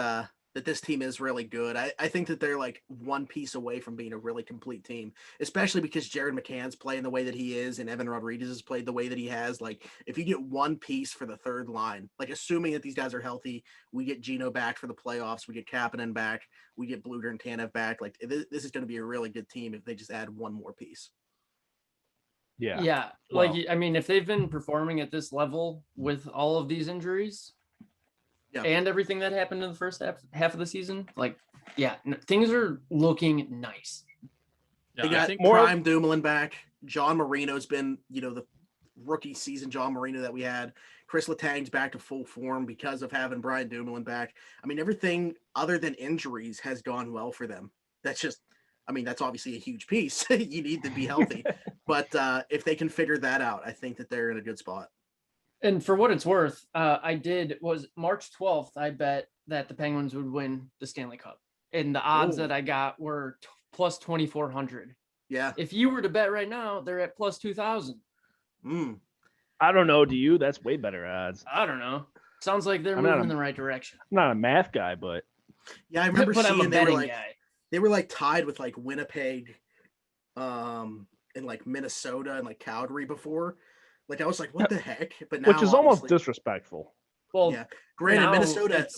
that this team is really good. I think that they're like one piece away from being a really complete team, especially because Jared McCann's playing the way that he is and Evan Rodriguez has played the way that he has. Like, if you get one piece for the third line, like assuming that these guys are healthy, we get Gino back for the playoffs, we get Kapanen back, we get Bluger and Tanev back. Like, this is going to be a really good team if they just add one more piece. Yeah. Yeah. Well, like, I mean, if they've been performing at this level with all of these injuries and everything that happened in the first half of the season, like, things are looking nice. Yeah, they got Prime Dumoulin back. John Marino's been, the rookie season John Marino that we had. Chris Letang's back to full form because of having Brian Dumoulin back. I mean, everything other than injuries has gone well for them. That's obviously a huge piece. You need to be healthy. But if they can figure that out, I think that they're in a good spot. And for what it's worth, was March 12th, I bet that the Penguins would win the Stanley Cup. And the odds that I got were plus 2,400. Yeah. If you were to bet right now, they're at plus 2,000. I don't know. Do you? That's way better odds. I don't know. Sounds like they're moving in the right direction. I'm not a math guy, but yeah, I remember but seeing I'm a betting guy. They were like tied with like Winnipeg, and like Minnesota and like Calgary before. Like I was like, what the heck? But now, which is almost disrespectful. Well, yeah. Granted,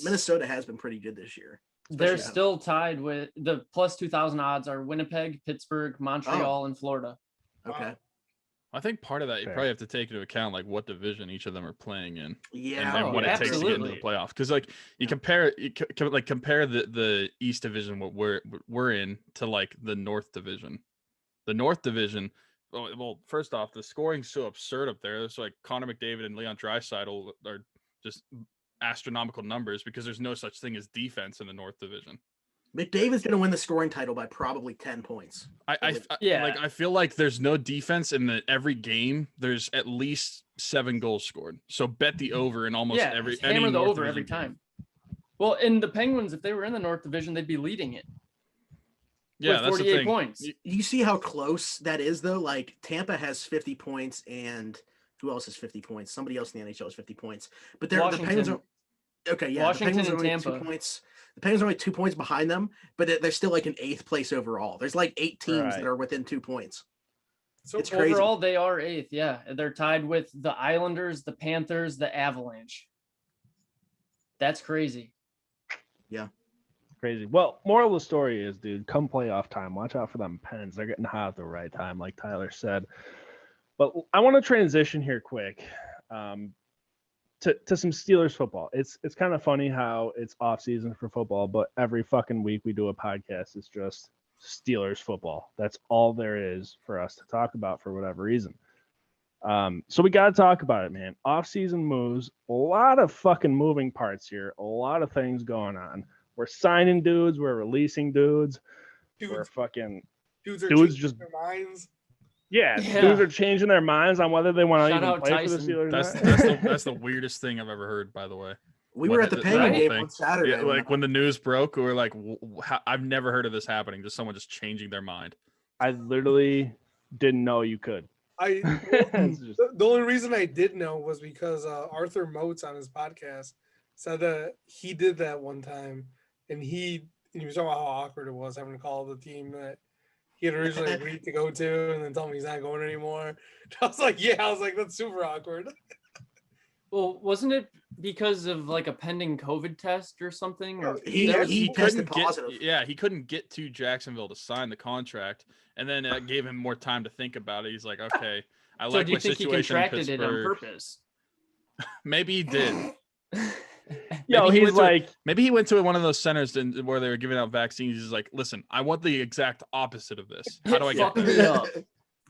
Minnesota has been pretty good this year. They're still tied with the plus 2,000 odds are Winnipeg, Pittsburgh, Montreal, and Florida. Okay. I think part of that you probably have to take into account like what division each of them are playing in. Yeah, and what it takes to get into the playoff. Because like you compare the East Division what we're in to like the North Division. The North Division. Well, first off, the scoring's so absurd up there. It's like Connor McDavid and Leon Draisaitl are just astronomical numbers because there's no such thing as defense in the North Division. McDavid's going to win the scoring title by probably 10 points. I feel like there's no defense in every game. There's at least 7 goals scored. So bet the over in almost every hammer the North over Division every game. time. Well, in the Penguins, if they were in the North Division, they'd be leading it. Yeah, with that's 48 the thing. points. You see how close that is, though? Like, Tampa has 50 points, and who else has 50 points? Somebody else in the NHL has 50 points. But the Penguins are... Okay, yeah. Washington the Penguins and are Tampa. 2 points. The Penguins are only 2 points behind them, but they're still like in 8th place overall. There's like 8 teams that are within 2 points. So it's crazy. Overall, they are 8th, yeah. They're tied with the Islanders, the Panthers, the Avalanche. That's crazy. Yeah. Crazy. Well, moral of the story is, dude, come playoff time, watch out for them Pens. They're getting hot at the right time, like Tyler said. But I want to transition here quick to some Steelers football. It's kind of funny how it's off season for football, but every fucking week we do a podcast. It's just Steelers football. That's all there is for us to talk about for whatever reason. So we got to talk about it, man. Off season moves, a lot of fucking moving parts here, a lot of things going on. We're signing dudes. We're releasing dudes. We're fucking dudes just their minds. Yeah, dudes are changing their minds on whether they want to even play for the Steelers. That's the weirdest thing I've ever heard. By the way, we were at the Penguin game on Saturday. Yeah, like when the news broke, we were like, I've never heard of this happening. Just someone just changing their mind. I literally didn't know you could. The only reason I did know was because Arthur Motes on his podcast said that he did that one time. And he was talking about how awkward it was having to call the team that he had originally agreed to go to and then tell me he's not going anymore. I was like, that's super awkward. Well, wasn't it because of like a pending COVID test or something? Or he tested positive. He couldn't get to Jacksonville to sign the contract, and then it gave him more time to think about it. He's like, okay, I like my situation in Pittsburgh. So do you think he contracted it on purpose? Maybe he did. Maybe he went to one of those centers where they were giving out vaccines. He's like, listen, I want the exact opposite of this. How do I get me up?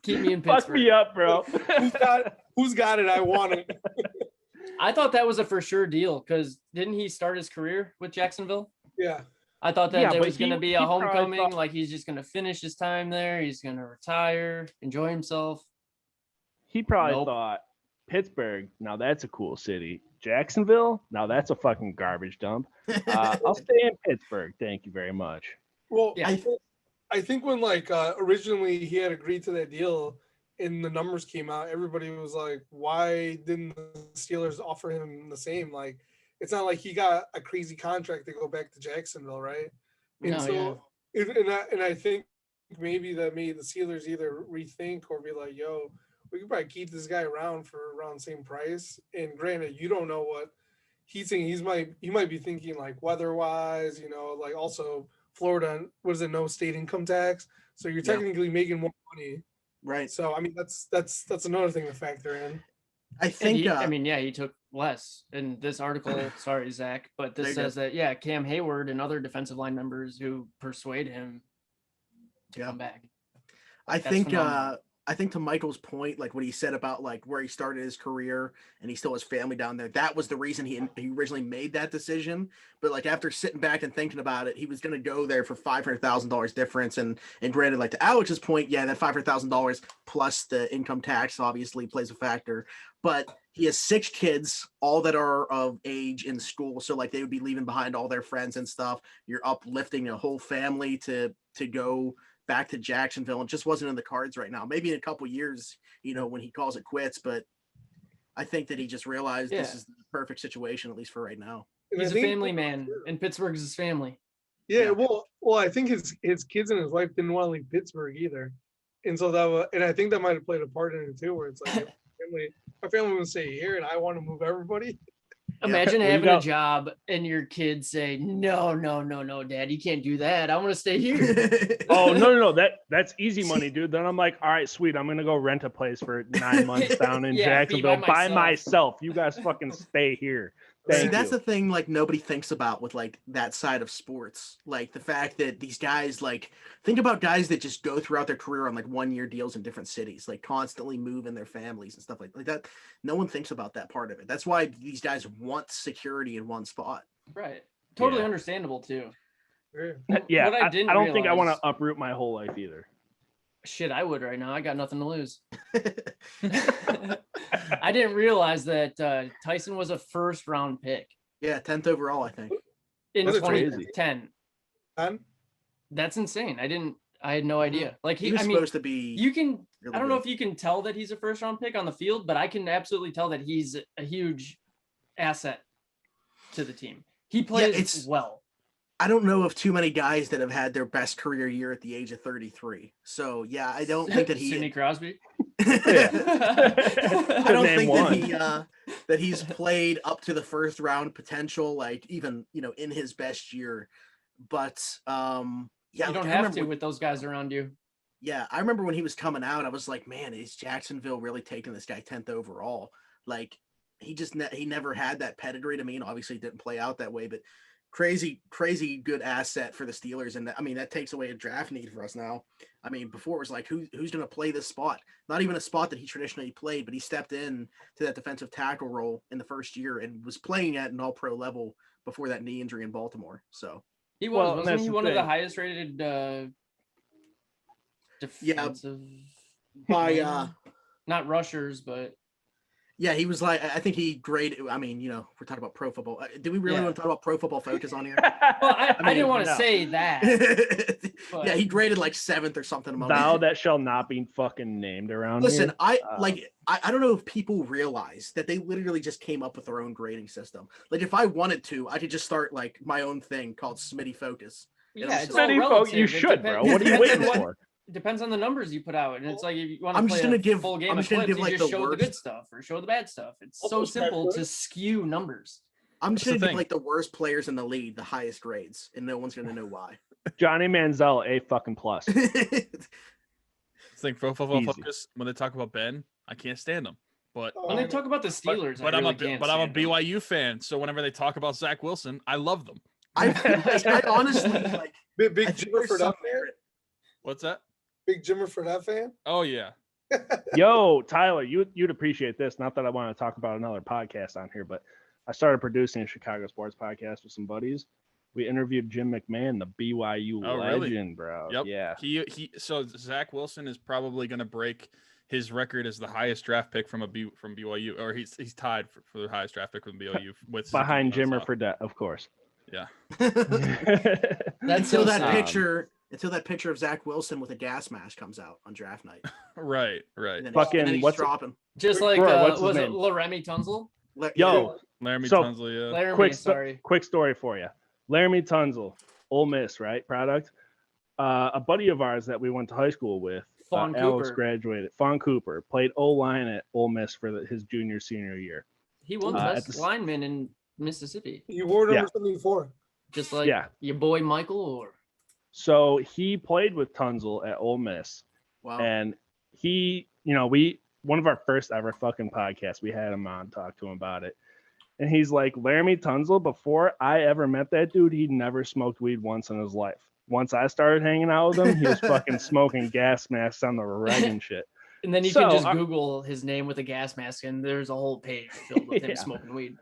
Keep me in Pittsburgh. Fuck me up, bro. Who's got it? I want it. I thought that was a for sure deal because didn't he start his career with Jacksonville? Yeah. I thought that there was going to be a homecoming. Like he's just going to finish his time there. He's going to retire, enjoy himself. He probably thought Pittsburgh, now that's a cool city. Jacksonville, now that's a fucking garbage dump. I'll stay in Pittsburgh. Thank you very much. Well, yeah. I think when originally he had agreed to that deal and the numbers came out, everybody was like, why didn't the Steelers offer him the same? Like, it's not like he got a crazy contract to go back to Jacksonville, right? And I think maybe the Steelers either rethink or be like, yo, we could probably keep this guy around for around the same price. And granted, you don't know what he's thinking. He might be thinking like weather-wise, like also Florida, what is it, no state income tax. So you're technically making more money. Right. So, I mean, that's another thing to factor in. I think, he took less in this article. Sorry, Zach, but this says that, Cam Hayward and other defensive line members who persuade him to come back. I think I think to Michael's point, like what he said about like where he started his career and he still has family down there, that was the reason he originally made that decision. But like after sitting back and thinking about it, he was going to go there for $500,000 difference. And granted, like to Alex's point, yeah, that $500,000 plus the income tax obviously plays a factor. But he has 6 kids, all that are of age in school. So like they would be leaving behind all their friends and stuff. You're uplifting a whole family to go back to Jacksonville. It just wasn't in the cards right now. Maybe in a couple years, you know, when he calls it quits. But I think that he just realized this is the perfect situation, at least for right now. He's a family man, and Pittsburgh's his family. Yeah, well, I think his kids and his wife didn't want to leave Pittsburgh either, and so and I think that might have played a part in it too, where it's like my family would stay here, and I want to move everybody. Imagine having a job and your kids say, no, Dad, you can't do that. I want to stay here. Oh, no. That's easy money, dude. Then I'm like, all right, sweet. I'm going to go rent a place for 9 months down in Jacksonville by myself. You guys fucking stay here. See, that's the thing, like, nobody thinks about with, like, that side of sports. Like, the fact that these guys, like, think about guys that just go throughout their career on, like, 1-year deals in different cities, like, constantly moving their families and stuff like that. No one thinks about that part of it. That's why these guys want security in one spot. Right. Totally understandable, too. Yeah, I don't think I want to uproot my whole life either. Shit, I would right now. I got nothing to lose. I didn't realize that Tyson was a first-round pick. Yeah, 10th overall, I think. In That's 2010. 10? That's insane. I had no idea. Like he was supposed to be. You can. Really I don't know if you can tell that he's a first-round pick on the field, but I can absolutely tell that he's a huge asset to the team. He plays well. I don't know of too many guys that have had their best career year at the age of 33. So yeah, I don't think that he. Sidney Crosby. I don't think that he's played up to the first round potential, like even in his best year. But yeah, you don't have to with those guys around you. Yeah, I remember when he was coming out, I was like, man, is Jacksonville really taking this guy 10th overall? Like he never had that pedigree to me, and obviously it didn't play out that way, but. Crazy good asset for the Steelers, and that takes away a draft need for us now. I mean, before it was like who's going to play this spot? Not even a spot that he traditionally played, but he stepped in to that defensive tackle role in the first year and was playing at an all-pro level before that knee injury in Baltimore. So he wasn't he one of the highest rated defensive by not rushers, but yeah, he was like, I think he graded. I mean, we're talking about pro football. Do we really want to talk about Pro Football Focus on here? Well, I didn't want to say that. But... Yeah, he graded like 7th or something. Thou that shall not be fucking named around. Listen, here. I don't know if people realize that they literally just came up with their own grading system. Like, if I wanted to, I could just start like my own thing called Smitty Focus. Yeah, Smitty Focus. You should, bro. What are you waiting for? It depends on the numbers you put out, and it's like if you want to I'm play just gonna a give, full game I'm of just gonna clips, give like you just the show worst. the good stuff or show the bad stuff. It's so simple to skew numbers. I'm just gonna give like the worst players in the league the highest grades, and no one's gonna know why. Johnny Manziel, A fucking plus. Think Pro Football Focus when they talk about Ben, I can't stand them. But when they talk about the Steelers, but I'm a BYU fan, so whenever they talk about Zach Wilson, I love them. I honestly like big Jimmer for that fan. What's that? Big Jimmer for that fan. Oh yeah. Yo, Tyler, you'd appreciate this. Not that I want to talk about another podcast on here, but I started producing a Chicago sports podcast with some buddies. We interviewed Jim McMahon, the BYU legend, bro. Yep. Yeah. So Zach Wilson is probably going to break his record as the highest draft pick from BYU, or he's tied for the highest draft pick from BYU with behind Jimmer Fredette, of course. Yeah. Until that picture of Zach Wilson with a gas mask comes out on draft night. Right. Fucking what's dropping? Just like was it Laramie Tunzel? Laramie Tunzel. Yeah. Laramie, quick story for you. Laramie Tunzel, Ole Miss, right? Product. A buddy of ours that we went to high school with, Alex graduated. Fawn Cooper played O-line at Ole Miss for his senior year. He won best lineman in Mississippi. You wore number 74. Just like your boy Michael or. So he played with Tunzel at Ole Miss. Wow. And he, one of our first ever fucking podcasts, we had him on, talk to him about it. And he's like, Laramie Tunzel, before I ever met that dude, he'd never smoked weed once in his life. Once I started hanging out with him, he was fucking smoking gas masks on the reg and shit. And then you So, can just Google his name with a gas mask, and there's a whole page filled with him Yeah. smoking weed.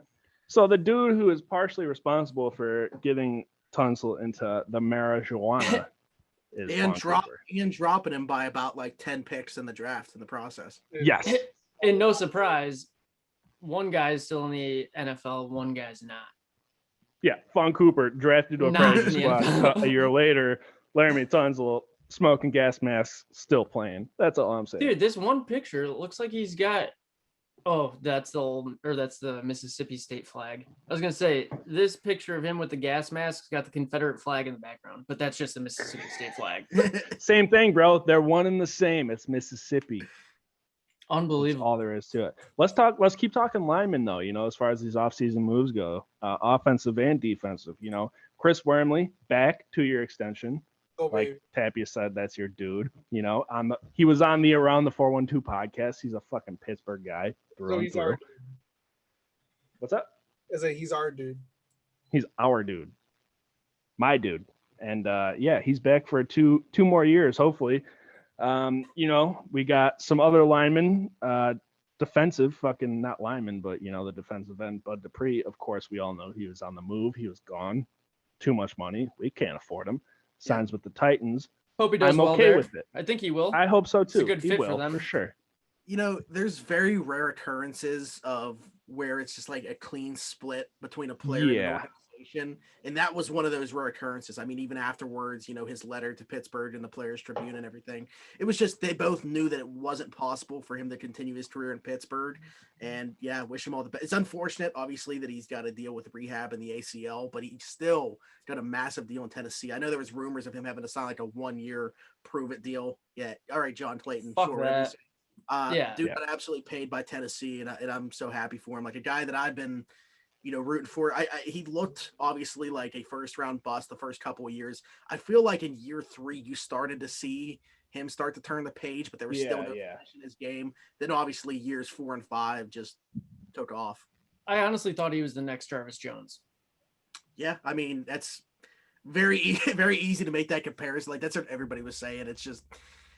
So the dude who is partially responsible for getting Tunsil into the marijuana is And Vaughn Cooper. dropping him by about like 10 picks in the draft in the process. Yes. And no surprise, one guy is still in the NFL, one guy's not. Yeah, Vaughn Cooper drafted to a Not practice in the squad. NFL. A year later, Laramie Tunsil smoking gas masks, still playing. That's all I'm saying. Dude, this one picture looks like he's got. Oh, that's the Mississippi State flag. I was gonna say this picture of him with the gas mask got the Confederate flag in the background, but that's just the Mississippi State flag. Same thing, bro. They're one and the same. It's Mississippi. That's Unbelievable. all there is to it. Let's keep talking linemen though. As far as these offseason moves go, offensive and defensive. Chris Wormley back 2-year extension. Oh, Like baby. Tapia said, that's your dude. He was on the Around the 412 podcast. He's a fucking Pittsburgh guy through So and he's through. our, What's up? he's our dude. He's our dude, my dude, and he's back for two more years, hopefully. We got some other linemen, defensive, fucking not linemen, but the defensive end, Bud Dupree. Of course, we all know he was on the move. He was gone. Too much money. We can't afford him. Signs with the Titans. Hope he does I'm well okay there. with it. I think he will. I hope so too. a good He fit for will, them. for sure. There's very rare occurrences of where it's just like a clean split between a player and an organization. And that was one of those rare occurrences. I mean, even afterwards, his letter to Pittsburgh and the Players Tribune and everything, it was just, they both knew that it wasn't possible for him to continue his career in Pittsburgh. And yeah, wish him all the best. It's unfortunate, obviously, that he's got to deal with rehab and the ACL, but he still got a massive deal in Tennessee. I know there was rumors of him having to sign like a 1-year prove it deal. Yeah. All right, John Clayton. Fuck sure, that. Dude got absolutely paid by Tennessee, and I'm so happy for him. Like a guy that I've been, rooting for. He looked obviously like a first-round bust the first couple of years. I feel like in year 3 you started to see him start to turn the page, but there was still no finish in his game. Then obviously years 4 and 5 just took off. I honestly thought he was the next Travis Jones. Yeah, I mean that's very very easy to make that comparison. Like that's what everybody was saying. It's just.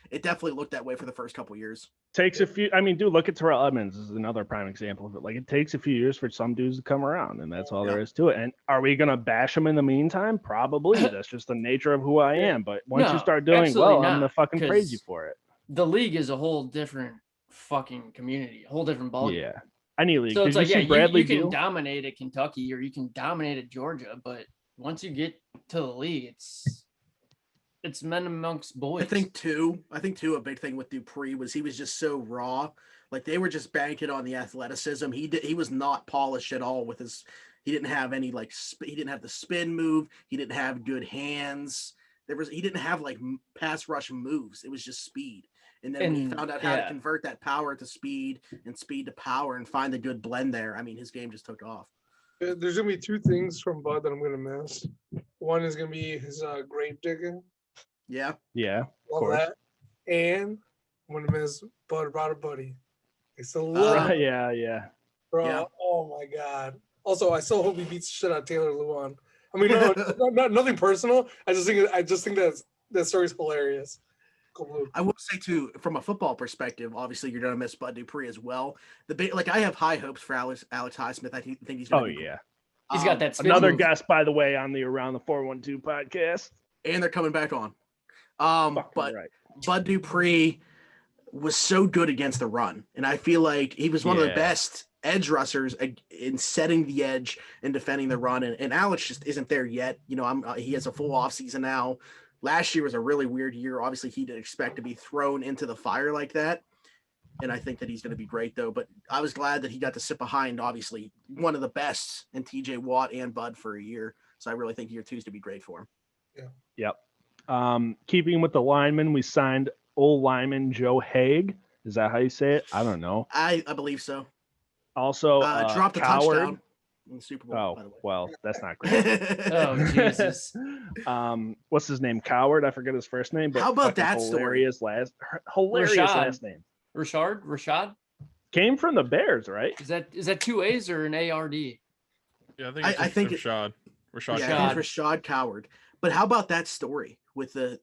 It definitely looked that way for the first couple of years. Takes a few. I mean, dude, look at Terrell Edmonds is another prime example of it. Like, it takes a few years for some dudes to come around, and that's all there is to it. And are we gonna bash them in the meantime? Probably. That's just the nature of who I am. But once you start doing well, I'm gonna fucking praise you for it. The league is a whole different fucking community, a whole different ballgame. Yeah, any league. So it's Did you like, see Bradley you can Beal? dominate at Kentucky or you can dominate at Georgia, but once you get to the league, it's men amongst boys. I think too, a big thing with Dupree was he was just so raw. Like they were just banking on the athleticism. He was not polished at all with his. He didn't have any he didn't have the spin move. He didn't have good hands. He didn't have like pass rush moves. It was just speed. And then when he found out how to convert that power to speed and speed to power and find the good blend there, I mean, his game just took off. There's gonna be 2 things from Bud that I'm gonna miss. One is gonna be his grave digging. Yeah. Yeah. Of Love course. that. And I'm gonna miss Bud brought a buddy. It's a lot. Yeah. Bro, Yeah. oh my god. Also, I still hope he beats the shit out of Taylor Lewan. I mean, no, nothing personal. I just think that story's hilarious. I will say too, from a football perspective, obviously you're gonna miss Bud Dupree as well. I have high hopes for Alex Highsmith. I think he's gonna be yeah. He's got that spin Another move. guest, by the way, on the Around the 412 podcast. and they're coming back on. Fucking But right. Bud Dupree was so good against the run, and I feel like he was one of the best edge rushers in setting the edge and defending the run. And Alex just isn't there yet. He has a full off season now. Last year was a really weird year. Obviously, he didn't expect to be thrown into the fire like that. And I think that he's going to be great, though. But I was glad that he got to sit behind, obviously, one of the best in TJ Watt and Bud for a year. So I really think year 2 is to be great for him. Yep. Keeping with the lineman, we signed old lineman Joe Haig. Is that how you say it? I don't know. I believe so. Also, dropped a Coward. touchdown in the Super Bowl, by the way. Well, that's not great. Oh, Jesus. What's his name? Coward. I forget his first name. But How about fucking that story? Hilarious Rashad. last name. Rashad? Came from the Bears, right? Is that 2 A's or an ARD? Yeah, I think I think Rashad. Yeah, I think it's Rashad Coward. But how about that story with the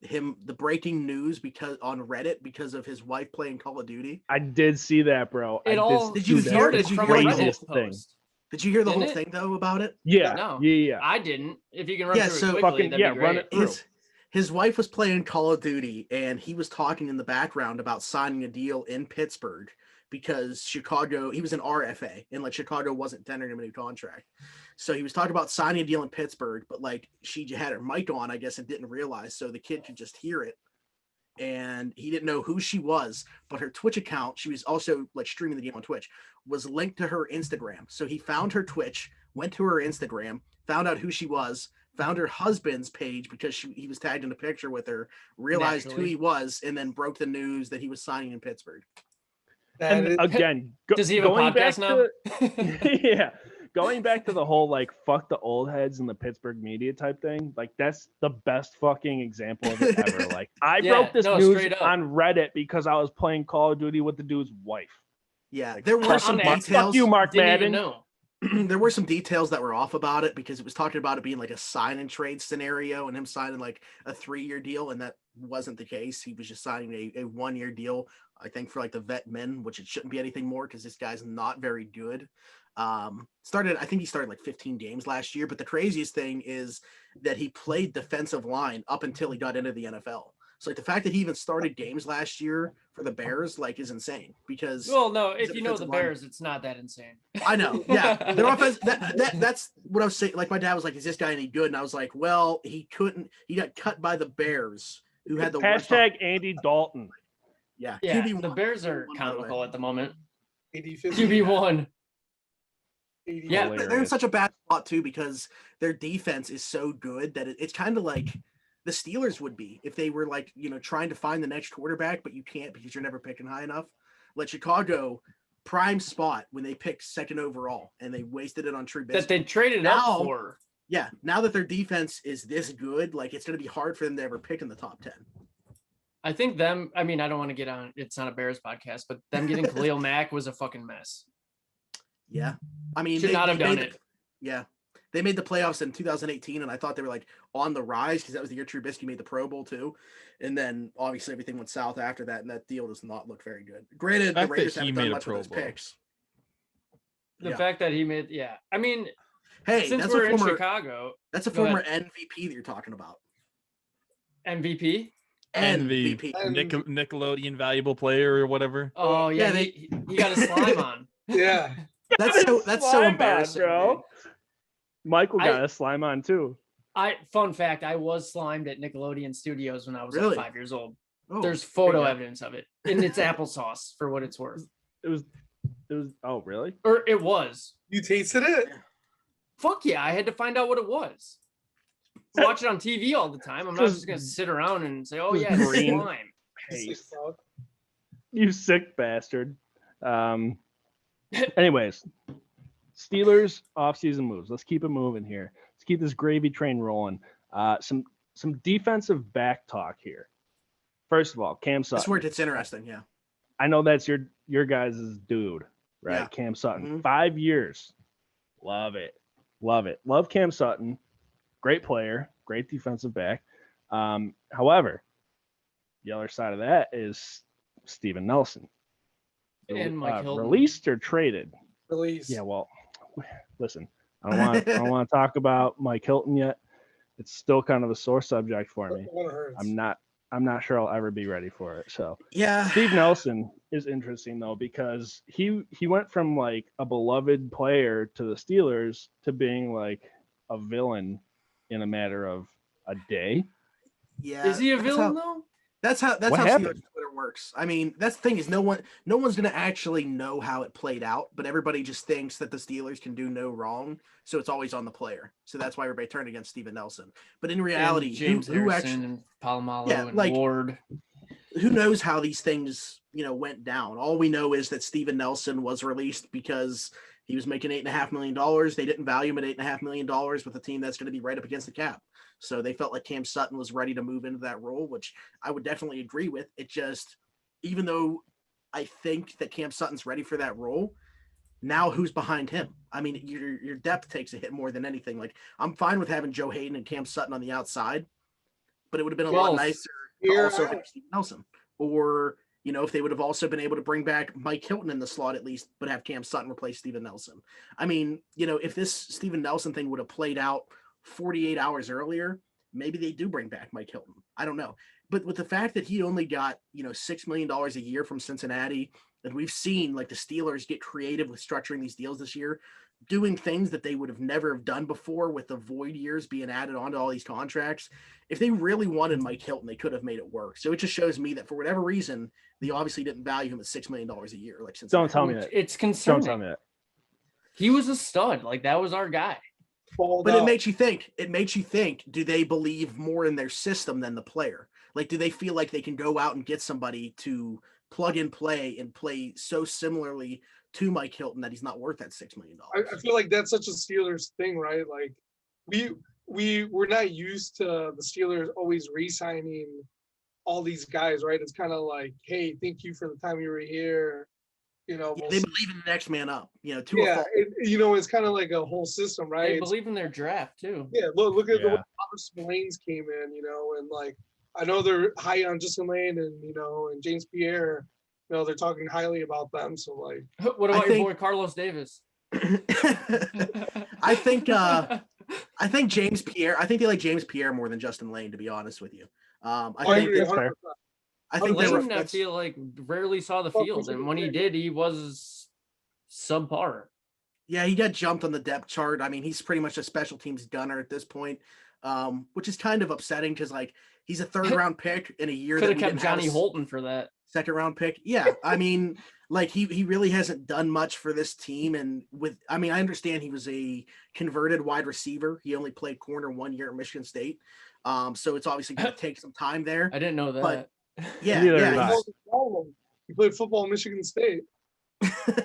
breaking news because on Reddit because of his wife playing Call of Duty? I did see that, bro. It I all Did you see that. hear- started did you from hear a the Reddit craziest thing. post. Did you hear the Didn't whole it? thing though about it? Yeah, No. yeah. I didn't. If you can run Yeah, through so it quickly, fucking- that'd yeah, be run great. it through. His wife was playing Call of Duty, and he was talking in the background about signing a deal in Pittsburgh because Chicago, he was an RFA, and like Chicago wasn't tendering him a new contract. So he was talking about signing a deal in Pittsburgh, but like she had her mic on, I guess, and didn't realize, so the kid could just hear it. And he didn't know who she was, but her Twitch account, she was also like streaming the game on Twitch, was linked to her Instagram. So he found her Twitch, went to her Instagram, found out who she was, found her husband's page because he was tagged in a picture with her, realized who Naturally. he was, and then broke the news that he was signing in Pittsburgh. That And is, again, Does he have a going back podcast now? to- yeah, going back to the whole like fuck the old heads in the Pittsburgh media type thing, like that's the best fucking example of it ever. Like I Yeah, broke this no, news straight up. on Reddit because I was playing Call of Duty with the dude's wife. Yeah, Like, there were fuck some on Mark- details. Fuck you, Mark Didn't Madden. even know. There were some details that were off about it because it was talking about it being like a sign and trade scenario and him signing like a 3-year deal, and that wasn't the case. He was just signing a 1-year deal, I think, for like the vet men, which it shouldn't be anything more because this guy's not very good. I think he started like 15 games last year, but the craziest thing is that he played defensive line up until he got into the NFL. So like the fact that he even started games last year for the Bears like is insane because Well, no, he's if a you know the defensive lineman. Bears, it's not that insane. I know. Yeah. Their offense, that's what I was saying. Like my dad was like, is this guy any good? And I was like, well, he got cut by the Bears who had the worst Hashtag Andy Dalton. Yeah. Yeah, QB1, the Bears are QB1, by the way. comical at the moment. 80-50. QB1. 80. Yeah. They're in such a bad spot too because their defense is so good that it's kind of like the Steelers would be if they were like, trying to find the next quarterback, but you can't because you're never picking high enough. Like Chicago, prime spot when they picked 2nd overall and they wasted it on Trubisky. That they traded Now- up for. Yeah, now that their defense is this good, like it's going to be hard for them to ever pick in the top 10. I think them. I mean, I don't want to get on. It's not a Bears podcast, but them getting Khalil Mack was a fucking mess. Yeah. I mean, Should not have done made it. Yeah. They made the playoffs in 2018, and I thought they were like on the rise because that was the year Trubisky made the Pro Bowl too. And then obviously everything went south after that, and that deal does not look very good. Granted, the fact that Raiders he haven't made done a much with Pro those Bowl. picks. The Yeah. fact that he made, yeah. I mean, Hey, since that's we're a in former Chicago, that's a Go former ahead. MVP that you're talking about. MVP. MVP. And- Nickelodeon valuable player or whatever. Oh yeah, Yeah, he got a slime on. Yeah. That's so Slime on, embarrassing, bro. dude. Michael got I- a slime on too. Fun fact, I was slimed at Nickelodeon Studios when I was Really? like 5 years old. Oh, There's photo there you go. evidence of it, and it's applesauce for what it's worth. It was. Oh, really? Or it was. You tasted it? Fuck yeah, I had to find out what it was. Watch it on TV all the time. I'm not just gonna sit around and say, "Oh yeah, it's Green. slime." Paste. You sick bastard. Anyways, Steelers offseason moves. Let's keep it moving here. Let's keep this gravy train rolling. Some defensive back talk here. First of all, Cam That's Sutton. where it's interesting. Yeah. I know that's your guys' dude, right? Yeah. Cam Sutton. Mhm. 5 years. Love it. Love it. Love Cam Sutton. Great player. Great defensive back. However, the other side of that is Steven Nelson. And Mike Hilton. Released or traded? Release. Yeah, well, listen, I don't want to talk about Mike Hilton yet. It's still kind of a sore subject for me. One hurts. I'm not sure I'll ever be ready for it. So Yeah. Steve Nelson is interesting though because he went from like a beloved player to the Steelers to being like a villain in a matter of a day. Yeah. Is he a that's villain how- though? That's how What Steelers happened? Twitter works. I mean, that's the thing is no one's gonna actually know how it played out, but everybody just thinks that the Steelers can do no wrong, so it's always on the player. So that's why everybody turned against Steven Nelson. But in reality, And James who Harrison actually and Palomalo Yeah, and like- Ward. who knows how these things went down? All we know is that Steven Nelson was released because he was making $8.5 million. They didn't value him at $8.5 million with a team that's going to be right up against the cap. So they felt like Cam Sutton was ready to move into that role, which I would definitely agree with. It just, even though I think that Cam Sutton's ready for that role, now who's behind him? I mean, your depth takes a hit more than anything. Like I'm fine with having Joe Hayden and Cam Sutton on the outside, but it would have been a Well, lot nicer to here also I- have Steven Nelson. Or, you know, if they would have also been able to bring back Mike Hilton in the slot at least, but have Cam Sutton replace Steven Nelson. I mean, you know, if this Steven Nelson thing would have played out 48 hours earlier, maybe they do bring back Mike Hilton. I don't know. But with the fact that he only got, you know, $6 million a year from Cincinnati, and we've seen like the Steelers get creative with structuring these deals this year, doing things that they would have never have done before with the void years being added onto all these contracts. If they really wanted Mike Hilton, they could have made it work. So it just shows me that for whatever reason, they obviously didn't value him at $6 million a year. Like Cincinnati. Don't tell me that. It's Don't tell concerning. me that. He was a stud. Like that was our guy. But it makes you think. It makes you think, do they believe more in their system than the player? Like, do they feel like they can go out and get somebody to plug and play so similarly to Mike Hilton that he's not worth that $6 million? I feel like that's such a Steelers thing, right? Like we're not used to the Steelers always re-signing all these guys, right? It's kind of like, hey, thank you for the time you were here. You know, Yeah, we'll they see. believe in the next man up. You know, to a Yeah, fault. you know, it's kind of like a whole system, right? They It's- believe in their draft too. Yeah, look at the way Yeah. Robert Spillane's came in, you know, and like I know they're high on Justin Lane and you know and James Pierre, you know, they're talking highly about them. So like, What I about your think- boy Carlos Davis? I think James Pierre. I think they like James Pierre more than Justin Lane, to be honest with you. I I think agree that's fair. 100%. I think they were, Lane, I feel like rarely saw the Oh, field, and when he did, he was subpar. yeah, he got jumped on the depth chart. I mean, he's pretty much a special teams gunner at this point, which is kind of upsetting because like he's a third round pick in a year Could that have we kept didn't have Johnny a Holton for that. second round pick. Yeah, I mean, like he really hasn't done much for this team. And I I understand he was a converted wide receiver. He only played corner 1 year at Michigan State, so it's obviously going to take some time there. I didn't know that. But- Yeah, Neither yeah, did I. he's- He played football at Michigan State.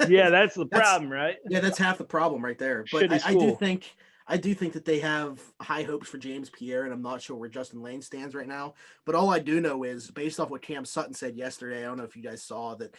Yeah, that's the That's- problem, right? Yeah, that's half the problem right there. But Shitty I do school. think that they have high hopes for James Pierre, and I'm not sure where Justin Lane stands right now. But all I do know is, based off what Cam Sutton said yesterday, I don't know if you guys saw that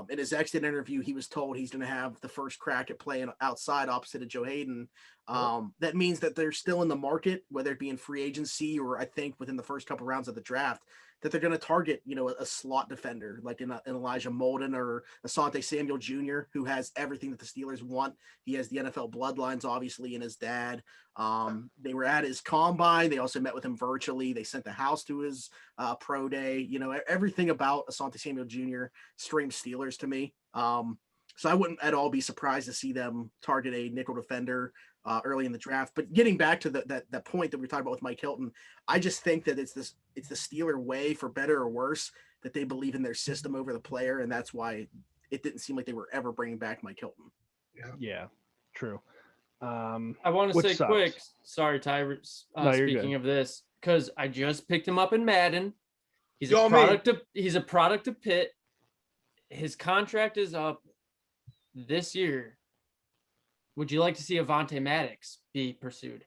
in his exit interview, he was told he's going to have the first crack at playing outside opposite of Joe Hayden. That means that they're still in the market, whether it be in free agency or I think within the first couple rounds of the draft, that they're going to target, you know, a slot defender like in Elijah Molden or Asante Samuel Jr., who has everything that the Steelers want. He has the NFL bloodlines, obviously, and his dad. They were at his combine. They also met with him virtually. They sent the house to his pro day. You know, everything about Asante Samuel Jr. screams Steelers to me. So I wouldn't at all be surprised to see them target a nickel defender early in the draft. But getting back to that point that we were talking about with Mike Hilton, I just think that it's the Steeler way, for better or worse, that they believe in their system over the player, and that's why it didn't seem like they were ever bringing back Mike Hilton. Yeah, true. I want to Which say sucks. quick. Sorry, Ty. No, you're Speaking good. of this, because I just picked him up in Madden. He's Go a me. product of Pitt. His contract is up this year. Would you like to see Avonte Maddox be pursued?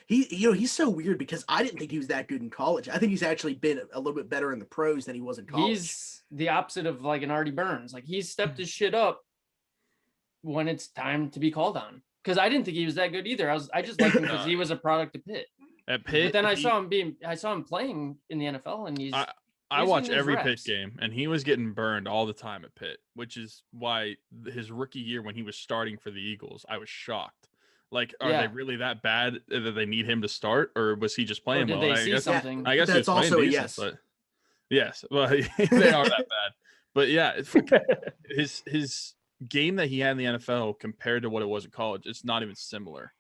He's so weird because I didn't think he was that good in college. I think he's actually been a little bit better in the pros than he was in college. He's the opposite of like an Artie Burns. Like he's stepped his shit up when it's time to be called on. Because I didn't think he was that good either. I just liked him because he was a product of Pitt. At Pitt, But then I saw him playing in the NFL, and I he's watch getting his every Pitt reps. game, and he was getting burned all the time at Pitt, which is why his rookie year when he was starting for the Eagles, I was shocked. Like, are Yeah. they really that bad that they need him to start, or was he just playing did well? they I see guess, something? I guess That's he was also a playing decent, yes. but yes, well, they are that bad. But yeah, his game that he had in the NFL compared to what it was in college, it's not even similar.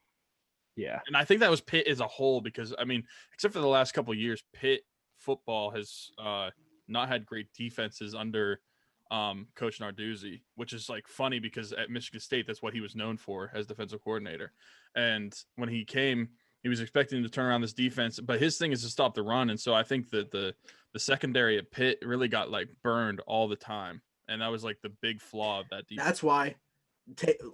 Yeah. And I think that was Pitt as a whole, because I mean, except for the last couple of years, Pitt football has not had great defenses under Coach Narduzzi, which is like funny because at Michigan State, that's what he was known for as defensive coordinator. And when he came, he was expecting to turn around this defense, but his thing is to stop the run. And so I think that the secondary at Pitt really got like burned all the time. And that was like the big flaw of that defense. That's why.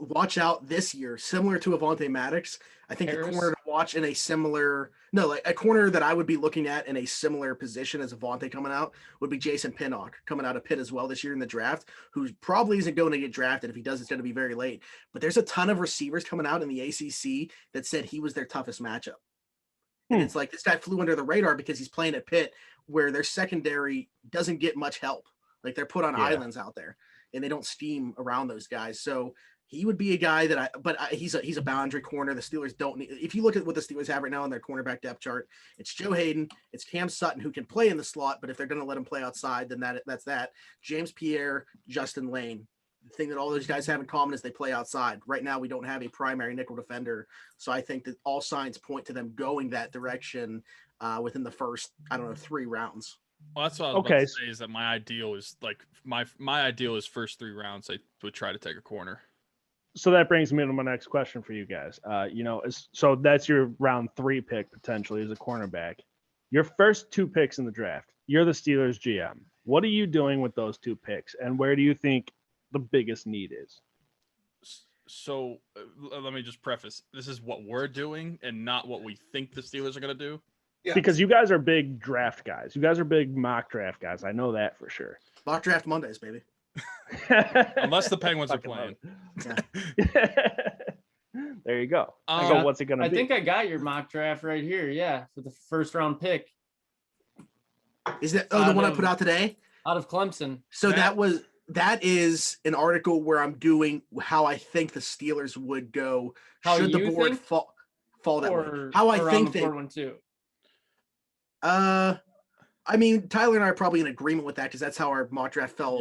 Watch out this year, similar to Avonte Maddox. I think Harris? the corner to watch in a similar, like a corner that I would be looking at in a similar position as Avonte coming out would be Jason Pinnock coming out of Pitt as well this year in the draft, who probably isn't going to get drafted. If he does, it's going to be very late. But there's a ton of receivers coming out in the ACC that said he was their toughest matchup. And it's like this guy flew under the radar because he's playing at Pitt, where their secondary doesn't get much help. Like they're put on islands out there, and they don't scheme around those guys. So he would be a guy that he's a boundary corner. The Steelers don't need. If you look at what the Steelers have right now on their cornerback depth chart, it's Joe Hayden, it's Cam Sutton, who can play in the slot, but if they're going to let him play outside, then that's that. James Pierre, Justin Lane. The thing that all those guys have in common is they play outside. Right now, we don't have a primary nickel defender, so I think that all signs point to them going that direction within the first, 3 rounds. Well, that's what I was about to say. Is that my ideal is like my ideal is first 3 rounds. I would try to take a corner. So that brings me to my next question for you guys. So that's your round 3 pick potentially as a cornerback. Your first 2 picks in the draft. You're the Steelers GM. What are you doing with those 2 picks, and where do you think the biggest need is? So let me just preface: this is what we're doing, and not what we think the Steelers are going to do. Yeah. Because you guys are big draft guys. You guys are big mock draft guys. I know that for sure. Mock draft Mondays, baby. Unless the Penguins are playing. There you go. So what's it going to be? I think I got your mock draft right here. Yeah, for the first round pick. Is that the one I put out today? Out of Clemson. So that is an article where I'm doing how I think the Steelers would go should the board fall that way. How I think they. I mean, Tyler and I are probably in agreement with that because that's how our mock draft fell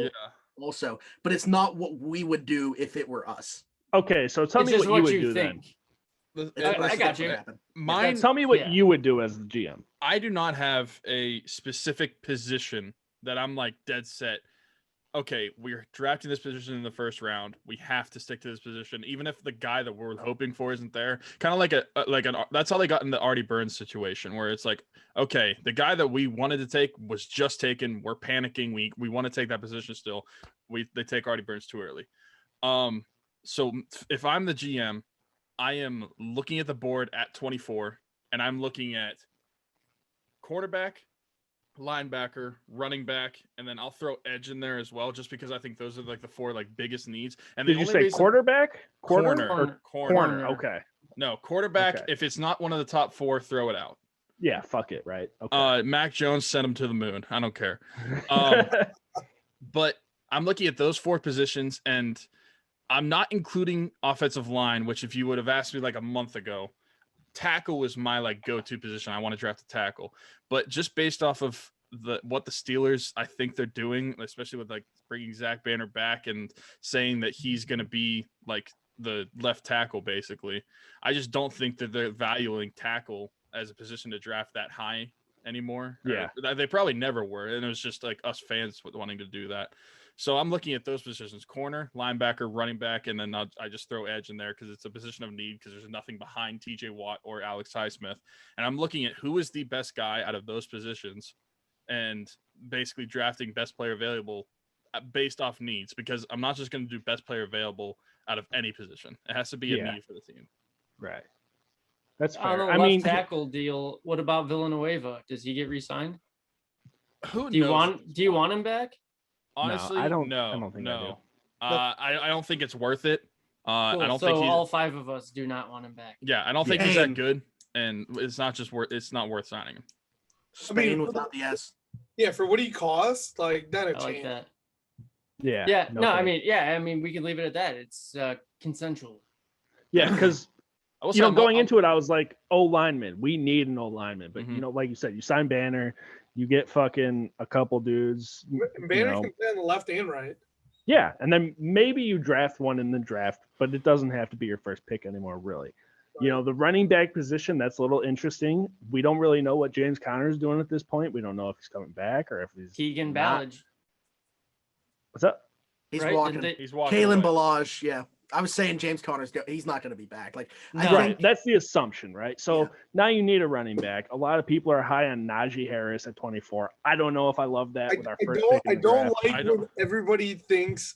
also. But it's not what we would do if it were us. Okay, so tell me what you would do think. Then. I got you. Tell me what you would do as the GM. I do not have a specific position that I'm like dead set. Okay, we're drafting this position in the first round. We have to stick to this position, even if the guy that we're hoping for isn't there. Kind of like that's how they got in the Artie Burns situation, where it's like, okay, the guy that we wanted to take was just taken. We're panicking. We want to take that position still. They take Artie Burns too early. So if I'm the GM, I am looking at the board at 24, and I'm looking at quarterback, linebacker, running back, and then I'll throw edge in there as well, just because I think those are like the 4 like biggest needs. And did you say quarterback? Corner. Okay. No, quarterback. Okay. If it's not one of the top 4, throw it out. Yeah, fuck it, right? Okay. Mac Jones, sent him to the moon. I don't care. But I'm looking at those 4 positions, and I'm not including offensive line, which if you would have asked me like a month ago, tackle was my like go-to position. I want to draft a tackle, but just based off of what the Steelers I think they're doing, especially with like bringing Zach Banner back and saying that he's going to be like the left tackle, basically, I just don't think that they're valuing tackle as a position to draft that high anymore. Yeah, they probably never were, and it was just like us fans wanting to do that. So I'm looking at those positions: corner, linebacker, running back, and then I just throw edge in there because it's a position of need because there's nothing behind TJ Watt or Alex Highsmith. And I'm looking at who is the best guy out of those positions and basically drafting best player available based off needs, because I'm not just going to do best player available out of any position. It has to be a need for the team. Right. That's fair. On the left tackle deal, what about Villanueva? Does he get re-signed? Do you want him back? Honestly, no. I don't think no. I I don't think it's worth it. Cool. I don't so think all 5 of us do not want him back. Yeah, I don't think he's that good, and it's not worth signing him. Spain without the S. Yeah, for what he costs, like that. I like that. Yeah. Yeah. No, I mean, we can leave it at that. It's consensual. Yeah, because going into it, I was like, lineman. We need an lineman, but like you said, you sign Banner. You get fucking a couple dudes. Banner can play on the left and right. Yeah, and then maybe you draft one in the draft, but it doesn't have to be your first pick anymore, really. Right. The running back position, that's a little interesting. We don't really know what James Conner is doing at this point. We don't know if he's coming back or if he's Keegan Ballage. What's up? He's walking. He's walking. Kalen Ballage, yeah. I was saying James Conner's he's not going to be back. Right, that's the assumption, right? So now you need a running back. A lot of people are high on Najee Harris at 24. I don't know if I love that with our first pick. I don't like when everybody thinks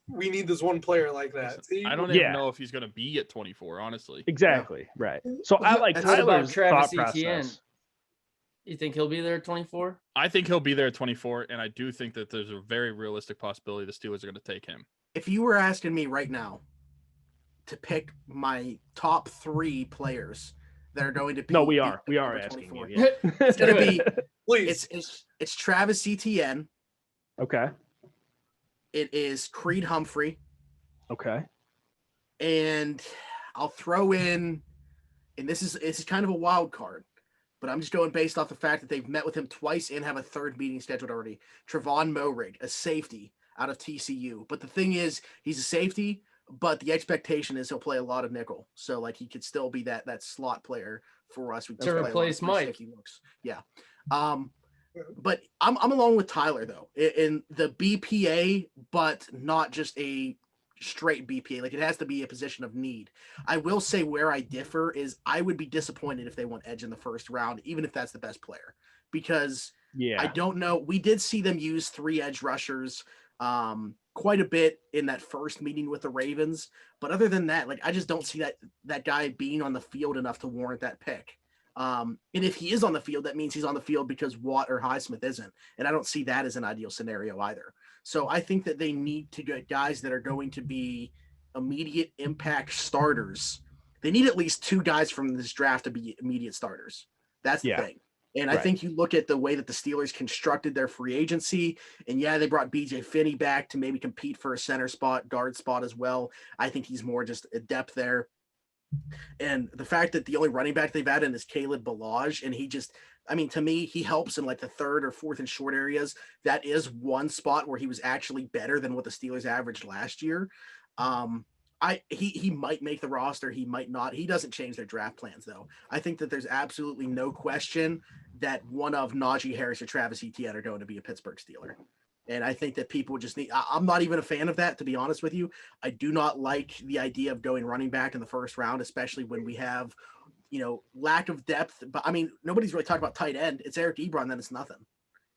we need this one player like that. See? I don't even know if he's going to be at 24, honestly. Exactly, right. So I like Tyler's thought process. You think he'll be there at 24? I think he'll be there at 24, and I do think that there's a very realistic possibility the Steelers are going to take him. If you were asking me right now to pick my top 3 players that are going to be. No, we are number asking 24. you. Yeah. It's going to be. Please. It's Travis Etienne. Okay. It is Creed Humphrey. Okay. And I'll throw in, and this is kind of a wild card, but I'm just going based off the fact that they've met with him twice and have a third meeting scheduled already. Trevon Moehrig, a safety out of TCU. But the thing is, he's a safety, but the expectation is he'll play a lot of nickel. So like he could still be that slot player for us. We To replace Mike. Looks. Yeah. But I'm along with Tyler though in the BPA, but not just a straight BPA. Like it has to be a position of need. I will say where I differ is I would be disappointed if they went edge in the first round, even if that's the best player, because I don't know. We did see them use 3 edge rushers quite a bit in that first meeting with the Ravens, but other than that, like I just don't see that guy being on the field enough to warrant that pick. And if he is on the field, that means he's on the field because Watt or Highsmith isn't. And I don't see that as an ideal scenario either. So I think that they need to get guys that are going to be immediate impact starters. They need at least 2 guys from this draft to be immediate starters. That's the thing. And I think you look at the way that the Steelers constructed their free agency, and they brought BJ Finney back to maybe compete for a center spot, guard spot as well. I think he's more just a depth there. And the fact that the only running back they've added is Caleb Balaj, and he just, I mean, to me, he helps in like the 3rd or 4th and short areas. That is one spot where he was actually better than what the Steelers averaged last year. He might make the roster. He might not. He doesn't change their draft plans, though. I think that there's absolutely no question that one of Najee Harris or Travis Etienne are going to be a Pittsburgh Steeler. And I think that people just need, I'm not even a fan of that, to be honest with you. I do not like the idea of going running back in the first round, especially when we have, lack of depth. But I mean, nobody's really talking about tight end. It's Eric Ebron, then it's nothing.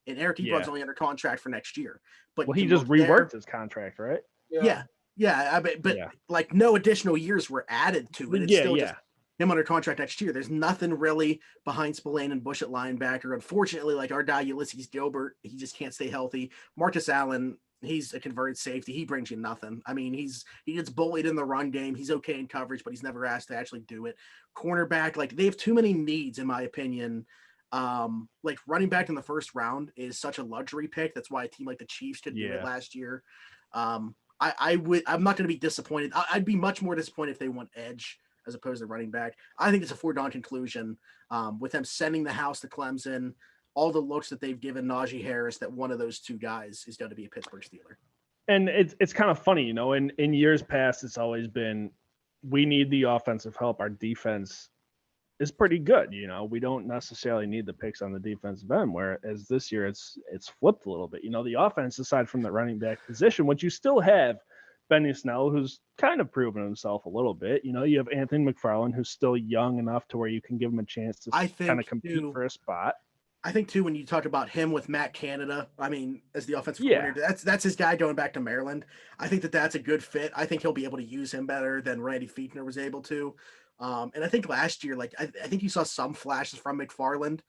And Eric Ebron's only under contract for next year. But he just reworked his contract, right? Yeah. But like no additional years were added to it. It's still just him under contract next year. There's nothing really behind Spillane and Bush at linebacker. Unfortunately, like our guy Ulysses Gilbert, he just can't stay healthy. Marcus Allen, he's a converted safety. He brings you nothing. I mean, he gets bullied in the run game. He's okay in coverage, but he's never asked to actually do it. Cornerback, like they have too many needs, in my opinion. Like running back in the first round is such a luxury pick. That's why a team like the Chiefs could do it last year. I'm not going to be disappointed. I'd be much more disappointed if they went edge as opposed to running back. I think it's a foregone conclusion with them sending the house to Clemson, all the looks that they've given Najee Harris, that one of those 2 guys is going to be a Pittsburgh Steeler. And it's kind of funny, in years past, it's always been, we need the offensive help. Our defense is pretty good. We don't necessarily need the picks on the defensive end, whereas this year it's flipped a little bit. The offense, aside from the running back position, which you still have Benny Snell, who's kind of proven himself a little bit. You have Anthony McFarland, who's still young enough to where you can give him a chance to kind of compete for a spot. I think too, when you talk about him with Matt Canada, I mean, as the offensive coordinator, that's his guy going back to Maryland. I think that's a good fit. I think he'll be able to use him better than Randy Fichtner was able to. And I think last year, like I think you saw some flashes from McFarland.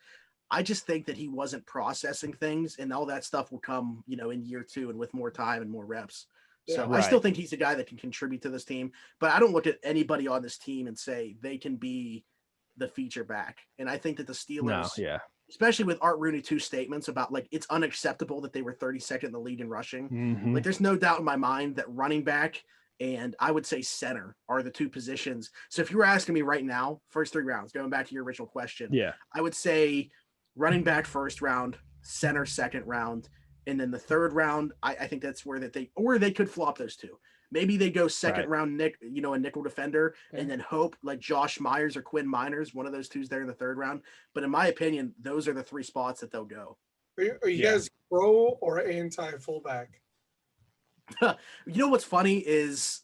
I just think that he wasn't processing things, and all that stuff will come, in year 2 and with more time and more reps. So I still think he's a guy that can contribute to this team, but I don't look at anybody on this team and say they can be the feature back. And I think that the Steelers, especially with Art Rooney 2 statements about like, it's unacceptable that they were 32nd in the league in rushing. Mm-hmm. Like there's no doubt in my mind that running back and I would say center are the 2 positions. So if you were asking me right now, first 3 rounds, going back to your original question, I would say running back first round, center second round. And then the 3rd round, I think that's where they could flop those 2. Maybe they go second round, a nickel defender, and then hope like Josh Myers or Quinn Miners, one of those 2's there in the 3rd round. But in my opinion, those are the 3 spots that they'll go. Are you guys pro or anti fullback? What's funny is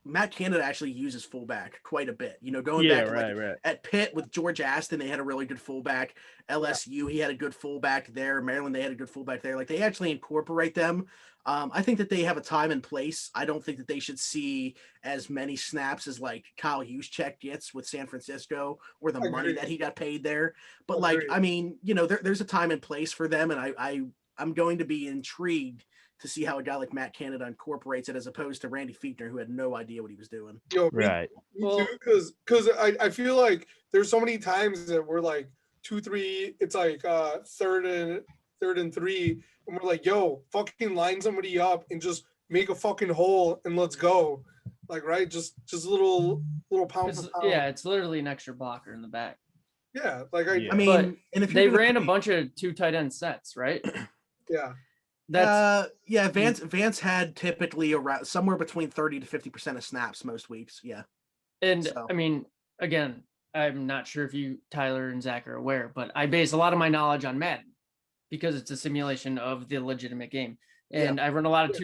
Matt Canada actually uses fullback quite a bit. Going back to at Pitt with George Aston, they had a really good fullback. LSU, he had a good fullback there. Maryland, they had a good fullback there. Like they actually incorporate them. I think that they have a time and place. I don't think that they should see as many snaps as like Kyle Juszczyk gets with San Francisco or the money that he got paid there. But like, I mean, there's a time and place for them. And I'm going to be intrigued to see how a guy like Matt Canada incorporates it as opposed to Randy Fichtner, who had no idea what he was doing. Yo, Right. Me too, because I feel like there's so many times that we're like 2-3, it's like third and 3, and we're like, yo, fucking line somebody up and just make a fucking hole and let's go. Like, right, just little pound for pound. Yeah, it's literally an extra blocker in the back. Yeah, like Yeah. I mean, But and if they you're gonna ran a play- bunch of 2 tight end sets, right? yeah. That's yeah, Vance had typically around somewhere between 30 to 50% of snaps most weeks. Yeah. and so. I mean, again, I'm not sure if you, Tyler and Zach, are aware, but I base a lot of my knowledge on Madden because it's a simulation of the legitimate game. And I run a lot of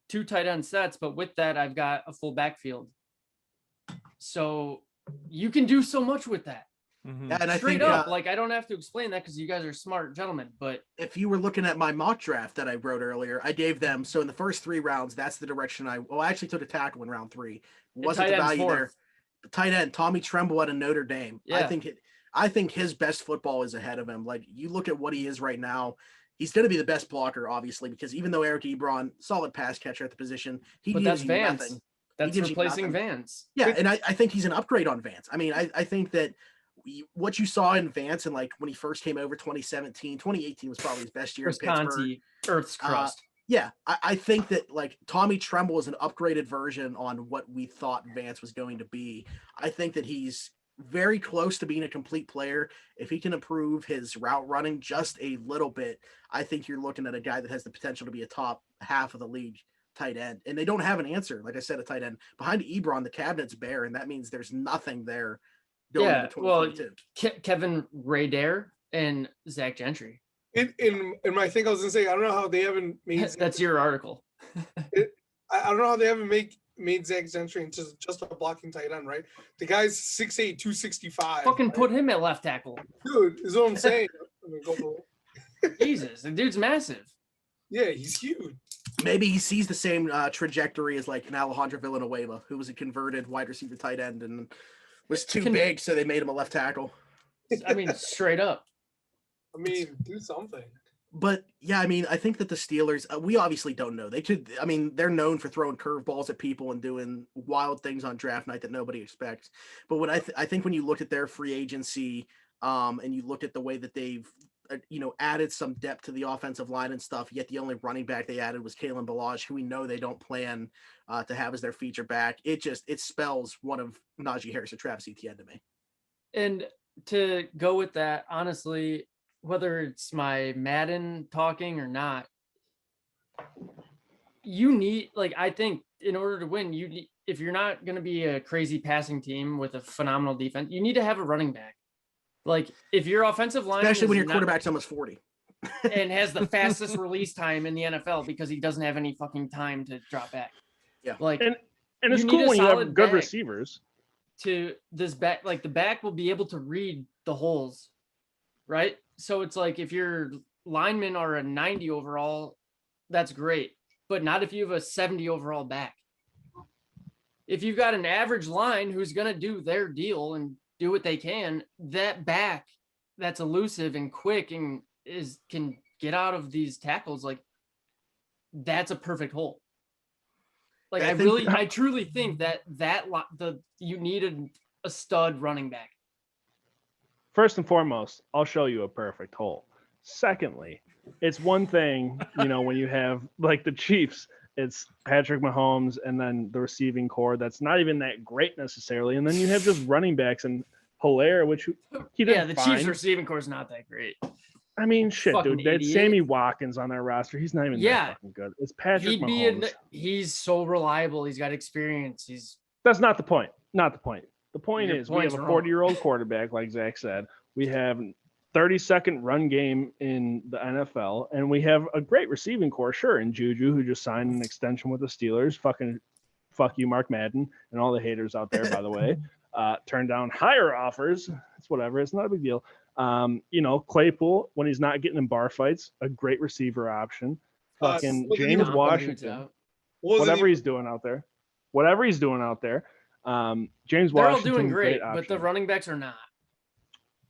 2 tight end sets, but with that, I've got a full backfield. So you can do so much with that. Yeah, and I Straight think up, like I don't have to explain that because you guys are smart gentlemen. But if you were looking at my mock draft that I wrote earlier, I gave them, so in the first 3 rounds, that's the direction I actually took a tackle in round 3. Wasn't the value there. The tight end, Tommy Tremble out of Notre Dame. Yeah. I think his best football is ahead of him. Like, you look at what he is right now, he's going to be the best blocker, obviously, because even though Eric Ebron, solid pass catcher at the position, he But gives that's you Vance. nothing. That's gives you replacing nothing. Vance. Yeah, and I think he's an upgrade on Vance. I mean, I think that what you saw in Vance and like when he first came over 2018 was probably his best year in Pittsburgh. Conti, Earth's crust. Yeah, I think that like Tommy Tremble is an upgraded version on what we thought Vance was going to be. I think that he's very close to being a complete player. If he can improve his route running just a little bit, I think you're looking at a guy that has the potential to be a top half of the league tight end. And they don't have an answer, like I said, a tight end. Behind Ebron, the cabinet's bare, and that means there's nothing there going into 2022. Kevin Raydare and Zach Gentry. In my thing, I was gonna say, I don't know how they haven't made. That's your article. I don't know how they haven't made Zach Gentry into just a blocking tight end, right? The guy's 6'8", 265. Fucking right? put him at left tackle. Dude, is what I'm saying. I mean, go for it. Jesus, the dude's massive. Yeah, he's huge. Maybe he sees the same trajectory as like an Alejandro Villanueva, who was a converted wide receiver tight end and was too big, so they made him a left tackle. I mean, straight up. I mean, do something. But yeah, I mean, I think that the Steelers, we obviously don't know. They could, I mean, they're known for throwing curveballs at people and doing wild things on draft night that nobody expects. But what I think when you look at their free agency, and you look at the way that they've, added some depth to the offensive line and stuff, yet the only running back they added was Kalen Ballage, who we know they don't plan to have as their feature back. It spells one of Najee Harris or Travis Etienne to me. And to go with that, honestly, whether it's my Madden talking or not, you need, like, I think in order to win, you need, if you're not going to be a crazy passing team with a phenomenal defense, you need to have a running back. Like, if your offensive line, especially when your quarterback's almost 40 and has the fastest release time in the NFL because he doesn't have any fucking time to drop back. Yeah. Like, and it's cool when you have good receivers. To this back, like the back will be able to read the holes, right? So it's like if your linemen are a 90 overall, that's great, but not if you have a 70 overall back. If you've got an average line who's going to do their deal and do what they can, that back that's elusive and quick and can get out of these tackles, like that's a perfect hole. Like I truly think that you needed a stud running back. First and foremost, I'll show you a perfect hole. Secondly, it's one thing, when you have like the Chiefs, it's Patrick Mahomes and then the receiving core that's not even that great necessarily. And then you have just running backs and Hilaire, which he did. Yeah, the Chiefs receiving core is not that great. I mean, shit, Fucking dude. That's Sammy Watkins on their roster. He's not even that fucking good. It's Patrick Mahomes. He's so reliable. He's got experience. That's not the point. Not the point. The point Your is we have a point's 40-year-old quarterback, like Zach said. We have 30-second run game in the NFL, and we have a great receiving core, sure, in Juju, who just signed an extension with the Steelers. Fuck you, Mark Madden, and all the haters out there, by the way. Turn down higher offers. It's whatever. It's not a big deal. Claypool, when he's not getting in bar fights, a great receiver option. Fucking James Washington. Whatever he's doing out there. James They're Washington. all doing great, but the running backs are not.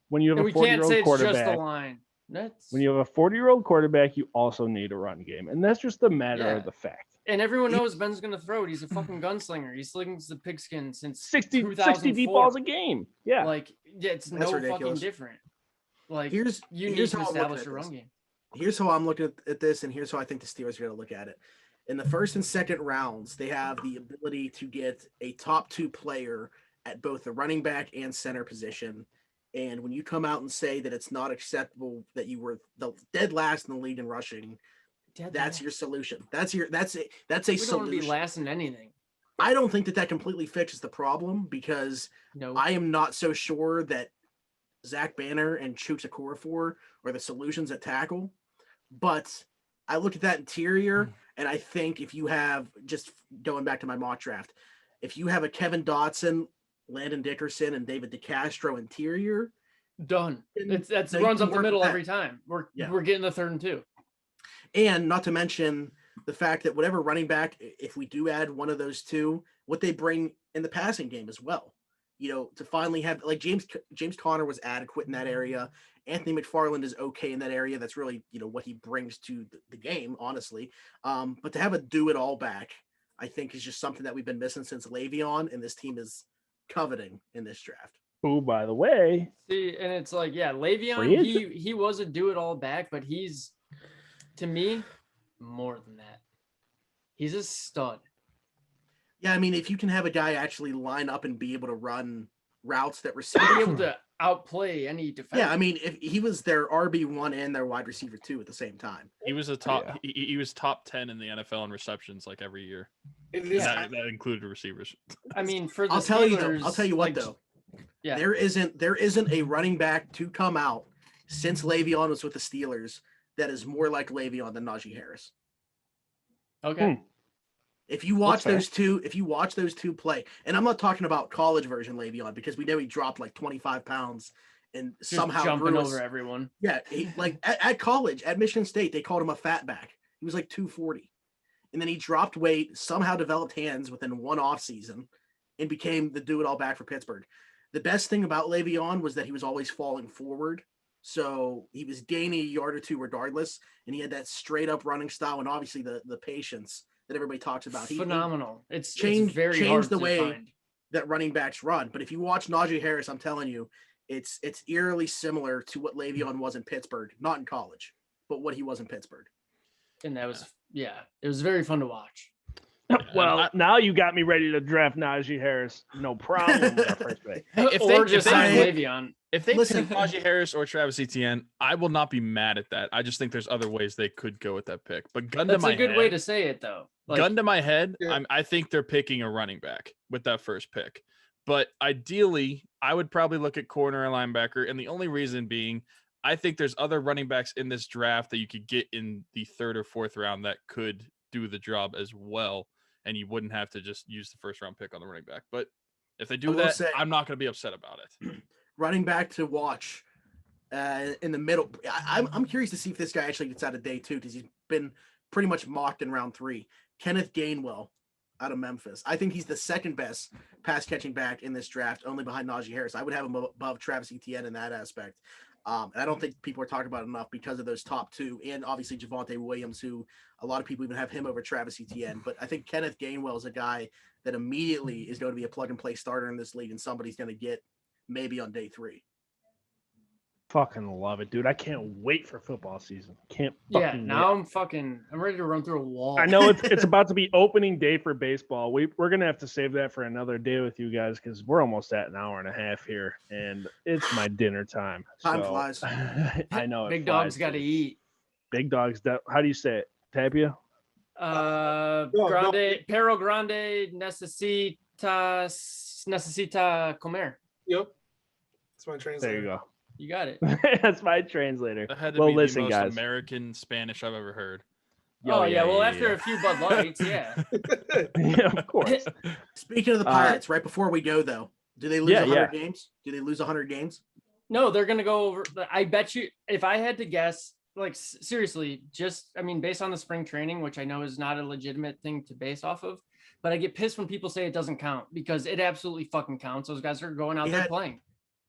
When you have and a 40-year-old quarterback, just the line. When you have a 40-year-old quarterback, you also need a run game, and that's just a matter of the fact. And everyone knows Ben's going to throw it. He's a fucking gunslinger. He slings the pigskin since 60 deep balls a game. Yeah. Like, it's That's no ridiculous. fucking different. Like, Here's you need to how I'm looking establish at a run this. game. Here's how I'm looking at this, and here's how I think the Steelers are going to look at it. In the first and second rounds, they have the ability to get a top 2 player at both the running back and center position. And when you come out and say that it's not acceptable that you were the dead last in the league in rushing, that's your solution. That's a We don't want to solution. be last in anything. I don't think that completely fixes the problem because No. I am not so sure that Zach Banner and Chuks Okorafor are the solutions at tackle. But I look at that interior, and I think if you have, just going back to my mock draft, if you have a Kevin Dotson, Landon Dickerson, and David DeCastro interior, Done. then That's they runs can up the work middle with that. every time. We're Yeah. getting the 3rd and 2. And not to mention the fact that whatever running back, if we do add one of those two, what they bring in the passing game as well. To finally have, like, James Conner was adequate in that area. Anthony McFarland is okay in that area. That's really, what he brings to the game, honestly. But to have a do-it-all back, I think is just something that we've been missing since Le'Veon, and this team is coveting in this draft. Who, by the way, See, and it's like, Le'Veon, Free agent. he was a do-it-all back, but he's, to me, more than that. He's a stud. Yeah, I mean, if you can have a guy actually line up and be able to run routes that Be receive, able to outplay any defense. yeah, I mean, if he was their RB1 and their wide receiver 2 at the same time. He was a top. He was top 10 in the NFL in receptions like every year. It is. That included receivers. I mean, for the I'll tell you Steelers, what like, though. Yeah. There isn't a running back to come out since Le'Veon was with the Steelers that is more like Le'Veon than Najee Harris. Okay. If you watch That's those two play, and I'm not talking about college version Le'Veon because we know he dropped like 25 pounds and Just somehow jumping grew over everyone. Yeah, at college, at Michigan State, they called him a fat back. He was like 240. And then he dropped weight, somehow developed hands within one off season, and became the do-it-all back for Pittsburgh. The best thing about Le'Veon was that he was always falling forward. So he was gaining a yard or two regardless, and he had that straight-up running style and obviously the patience that everybody talks about. Phenomenal. It's changed very hard the to way find. that running backs run. But if you watch Najee Harris, I'm telling you, it's eerily similar to what Le'Veon was in Pittsburgh, not in college, but what he was in Pittsburgh. And that was, it was very fun to watch. Well, now you got me ready to draft Najee Harris. No problem with our first pick. Or just sign they- Le'Veon. If they Listen. pick Najee Harris or Travis Etienne, I will not be mad at that. I just think there's other ways they could go with that pick. But gun to That's my a good head, way to say it, though. Like, gun to my head, Yeah. I think they're picking a running back with that first pick. But ideally, I would probably look at corner and linebacker. And the only reason being, I think there's other running backs in this draft that you could get in the 3rd or 4th round that could do the job as well. And you wouldn't have to just use the 1st round pick on the running back. But if they do will that, say- I'm not going to be upset about it. Running back to watch in the middle. I'm curious to see if this guy actually gets out of day 2 because he's been pretty much mocked in round 3. Kenneth Gainwell out of Memphis. I think he's the second best pass catching back in this draft, only behind Najee Harris. I would have him above Travis Etienne in that aspect. And I don't think people are talking about it enough because of those top 2, and obviously Javonte Williams, who a lot of people even have him over Travis Etienne. But I think Kenneth Gainwell is a guy that immediately is going to be a plug and play starter in this league, and somebody's going to get maybe on day 3. Fucking love it, dude. I can't wait for football season. Can't yeah, fucking now wait. I'm ready to run through a wall. I know it's about to be opening day for baseball. We're gonna have to save that for another day with you guys because we're almost at an hour and a half here, and it's my dinner time. Time So, flies. I know. Big dogs got to eat. Big dogs. How do you say it? Tapia? Grande, Pero Grande necesita comer. Yep. That's my translator. There you go. You got it. That's my translator. That had to Well, be listen, the most guys. American Spanish I've ever heard. Oh, yeah. Well, after yeah. a few Bud Lights, yeah. Yeah, of course. Speaking of the Pirates, right before we go though, do they lose Yeah, 100 yeah. games? Do they lose 100 games? No, they're going to go over. I bet you, if I had to guess, like, seriously, based on the spring training, which I know is not a legitimate thing to base off of, but I get pissed when people say it doesn't count because it absolutely fucking counts. Those guys are going out there playing.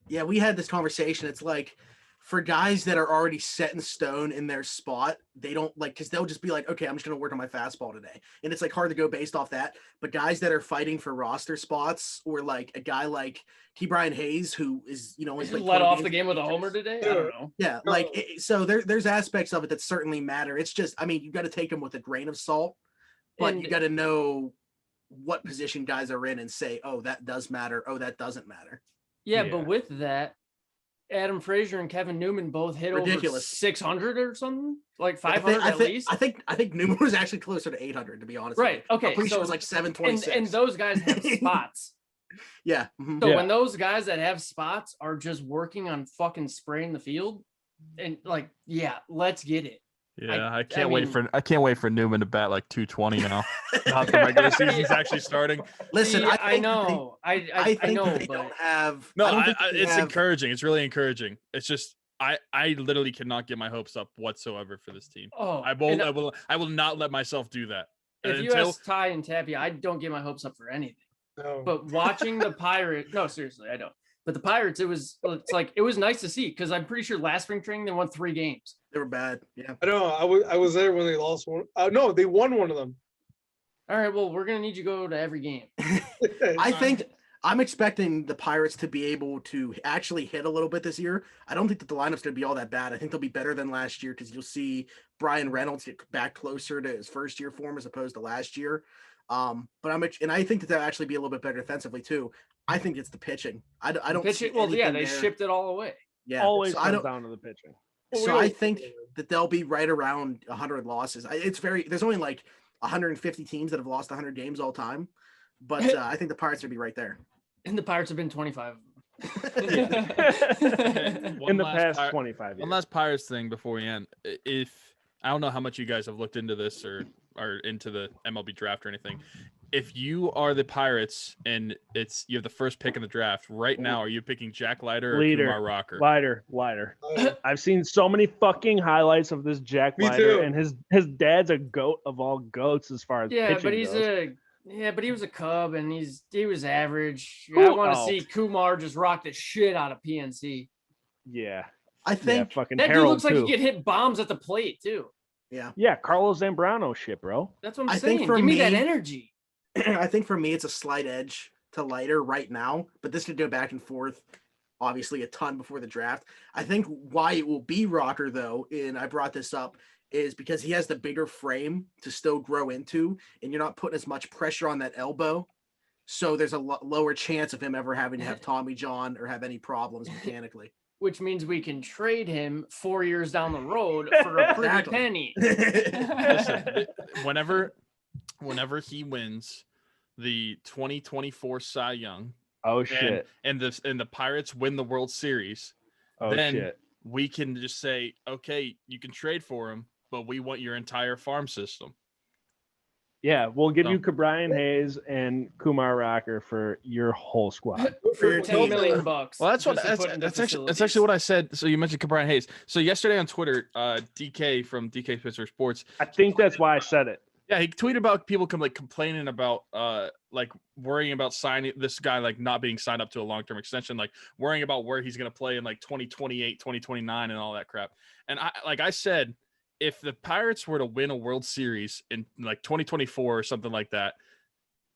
Yeah, we had this conversation. It's like for guys that are already set in stone in their spot, they don't like, because they'll just be like, okay, I'm just going to work on my fastball today. And it's like hard to go based off that. But guys that are fighting for roster spots, or like a guy like T. Brian Hayes, who is, only He let off the game with a homer today. I don't know. Yeah. Like, so there's aspects of it that certainly matter. It's just, I mean, you got to take them with a grain of salt, but you got to know what position guys are in and say, oh, that does matter. Oh, that doesn't matter. Yeah. But with that, Adam Frazier and Kevin Newman both hit over 600 or something, like 500 at least. I think Newman was actually closer to 800, to be honest. Right. Okay. I'm pretty sure it was like 726. And those guys have spots. Yeah. Mm-hmm. So when those guys that have spots are just working on fucking spraying the field, and like, let's get it. Yeah, I can't wait for Newman to bat like 220 now. Not the regular season's actually starting. Listen, I know, I know, they don't have. No, it's encouraging. It's really encouraging. It's just I literally cannot get my hopes up whatsoever for this team. Oh, I will not let myself do that. If you ask Ty and Tappy, I don't get my hopes up for anything. No. But watching the Pirates, no, seriously, I don't. But the Pirates, it was nice to see, because I'm pretty sure last spring training they won 3 games. They were bad. Yeah. I know. I was there when they lost one. No, they won one of them. All right. Well, we're gonna need you to go to every game. I think I'm expecting the Pirates to be able to actually hit a little bit this year. I don't think that the lineup's going to be all that bad. I think they'll be better than last year, because you'll see Brian Reynolds get back closer to his first year form as opposed to last year. But I think that they'll actually be a little bit better defensively too. I think it's the pitching. I don't pitching. Well, they shipped it all away. Yeah, always comes down to the pitching. So I think that they'll be right around 100 losses. There's only like 150 teams that have lost 100 games all time, but I think the Pirates will be right there. And the Pirates have been 25. In the past 25 years. One last Pirates thing before we end. If I don't know how much you guys have looked into this or are into the MLB draft or anything. If you are the Pirates and you have the first pick in the draft right now, are you picking Jack Leiter or Kumar Rocker? Leiter. I've seen so many fucking highlights of this Jack Leiter, and his dad's a goat of all goats as far as pitching goes. But he was a Cub and he was average. I want to see Kumar just rock the shit out of PNC. Yeah. I think fucking that Harold dude looks like too. he could hit bombs at the plate too. Yeah, Carlos Zambrano shit, bro. That's what I'm saying. Give me that energy. I think for me, it's a slight edge to Leiter right now, but this could go back and forth, obviously, a ton before the draft. I think why it will be Rocker, though, and I brought this up, is because he has the bigger frame to still grow into, and you're not putting as much pressure on that elbow. So there's a lower chance of him ever having to have Tommy John or have any problems mechanically. Which means we can trade him 4 years down the road for a pretty penny. Listen, whenever he wins the 2024 Cy Young, and the Pirates win the World Series, we can just say, okay, you can trade for him, but we want your entire farm system. Yeah, we'll give you Brian Hayes and Kumar Rocker for your whole squad for $10 million. Well, that's actually what I said. So you mentioned Brian Hayes. So yesterday on Twitter, DK from DK Pittsburgh Sports. I think that's why I said it. Yeah, he tweeted about people complaining about worrying about signing this guy, like not being signed up to a long-term extension, like worrying about where he's going to play in like 2028, 2029 and all that crap. And I said, if the Pirates were to win a World Series in like 2024 or something like that,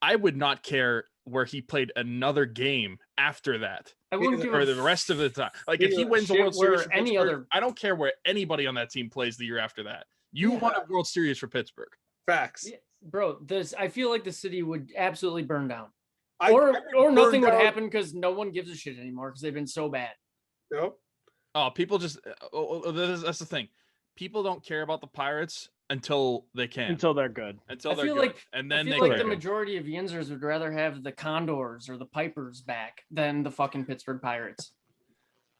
I would not care where he played another game after that. I wouldn't give the rest of the time. Like if he wins the World Series for Pittsburgh, I don't care where anybody on that team plays the year after that. You won a World Series for Pittsburgh. Facts. Yeah, bro, I feel like the city would absolutely burn down. Or nothing would happen because no one gives a shit anymore because they've been so bad. Yep. Oh, people just that's the thing. People don't care about the Pirates until they can. Until they're good. Until they're good. And then I feel the majority of Yinzers would rather have the Condors or the Pipers back than the fucking Pittsburgh Pirates.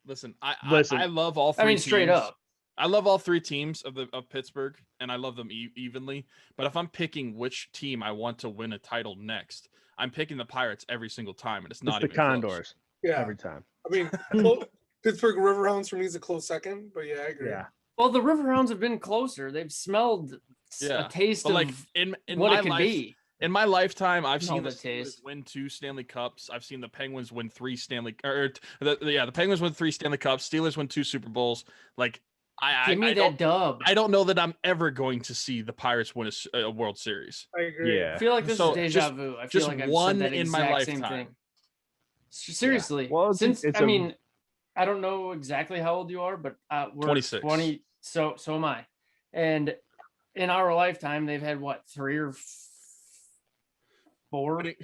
Listen, I love all three teams. Straight up. I love all three teams of Pittsburgh, and I love them evenly. But if I'm picking which team I want to win a title next, I'm picking the Pirates every single time, and it's not even the Condors. Close. Yeah, every time. I mean, Pittsburgh Riverhounds for me is a close second, but yeah, I agree. Yeah. Well, the Riverhounds have been closer. They've smelled a taste of like in what my it could life, be. In my lifetime, I've No, seen the the Steelers taste. win 2 Stanley Cups. I've seen the Penguins win 3 the Penguins win 3 Stanley Cups. Steelers win 2 Super Bowls. Like, Give me I that don't, dub. I don't know that I'm ever going to see the Pirates win a World Series. I agree. Yeah. I feel like this So, is deja vu. I feel just like I've one said that in my exact same lifetime. thing. Seriously. Well, since it's I a- mean, I don't know exactly how old you are, but we're 26. 20. So am I. And in our lifetime, they've had what, 3 or 4? Winning-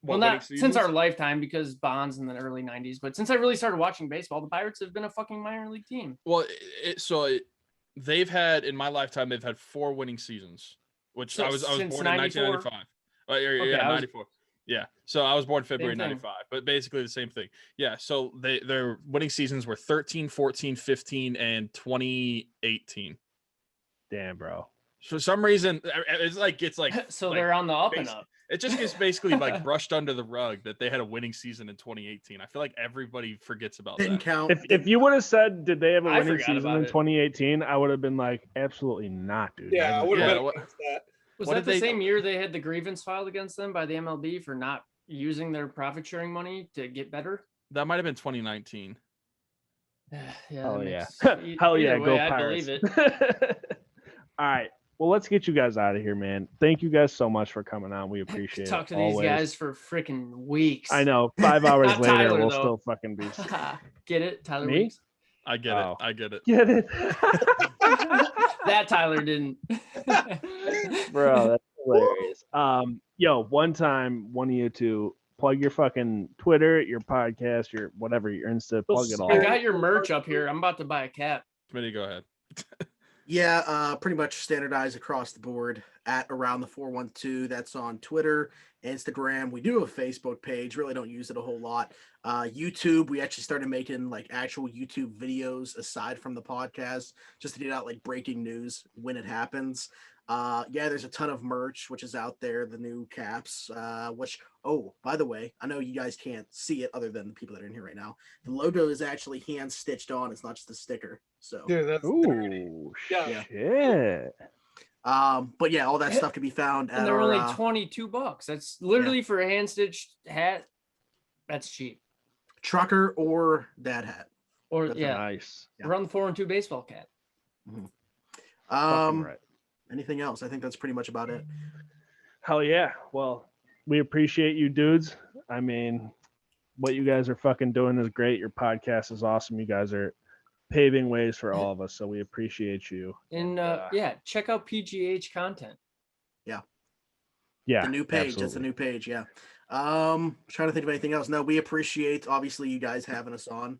Well, winning not since seasons? our lifetime, because Bonds in the early 90s, but since I really started watching baseball, the Pirates have been a fucking minor league team. Well, they've had, in my lifetime, they've had 4 winning seasons, which So I was since born in 94? 1995. Okay, Yeah, I was- 94. Yeah, so I was born February thing. 95, but basically the same thing. Yeah, so their winning seasons were 13, 14, 15, and 2018. Damn, bro. For some reason, it's like So like, they're on the up and basi- up. It just gets basically like brushed under the rug that they had a winning season in 2018. I feel like everybody forgets about Didn't that. count. If you would have said, did they have a I winning forgot season about in it. 2018, I would have been like, absolutely not, dude. Yeah, I would have Yeah, bet what- against that. Was What that did the they- same year they had the grievance filed against them by the MLB for not using their profit sharing money to get better? That might have been 2019. Yeah, Hell that yeah. makes- Hell either yeah, way, go I Pirates. believe it. All right. Well, let's get you guys out of here, man. Thank you guys so much for coming on. We appreciate Talk it. to these always. guys for freaking weeks. I know. 5 hours Not later, Tyler, we'll though. still fucking be. Get it, Tyler Me? Weeks? I get Oh. it. I get it. Get it? That Tyler didn't. Bro, that's hilarious. Yo, one time, one of you two plug your fucking Twitter, your podcast, your whatever, your Insta, plug it all. I got your merch up here. I'm about to buy a cap. Committee, go ahead. Yeah, pretty much standardized across the board at around the 412. That's on Twitter, Instagram. We do have a Facebook page. Really don't use it a whole lot. YouTube, we actually started making like actual YouTube videos aside from the podcast, just to get out like breaking news when it happens. Yeah, there's a ton of merch which is out there. The new caps, which by the way, I know you guys can't see it other than the people that are in here right now. The logo is actually hand stitched on. It's not just a sticker. So Dude, that's Ooh, Yeah. shit. but yeah, all that stuff can be found at And they're our, only $22. That's literally for a hand stitched hat. That's cheap. trucker or dad hat. Or That's yeah, Nice. Yeah. we're on the 4-2 baseball cap. Fucking right. Anything else? I think that's pretty much about it. Hell yeah. Well, we appreciate you dudes. I mean, what you guys are fucking doing is great. Your podcast is awesome. You guys are paving ways for all of us, so we appreciate you. And yeah, check out PGH content. Yeah, The new page. That's the absolutely. new page. Yeah. Trying to think of anything else. No, we appreciate obviously you guys having us on.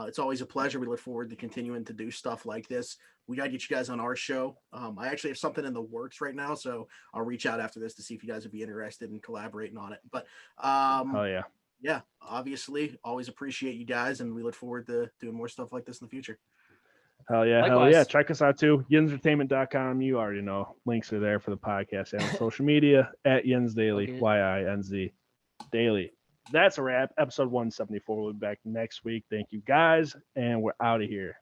It's always a pleasure. We look forward to continuing to do stuff like this. We gotta get you guys on our show. I actually have something in the works right now, so I'll reach out after this to see if you guys would be interested in collaborating on it. But Hell yeah. yeah, obviously, always appreciate you guys, and we look forward to doing more stuff like this in the future. Hell yeah. Hell Likewise. yeah. Check us out too. Yinzertainment.com. You already know. Links are there for the podcast and on social media at Yinz Daily, Okay. YINZ Daily. That's a wrap. Episode 174. We'll be back next week. Thank you guys, and we're out of here.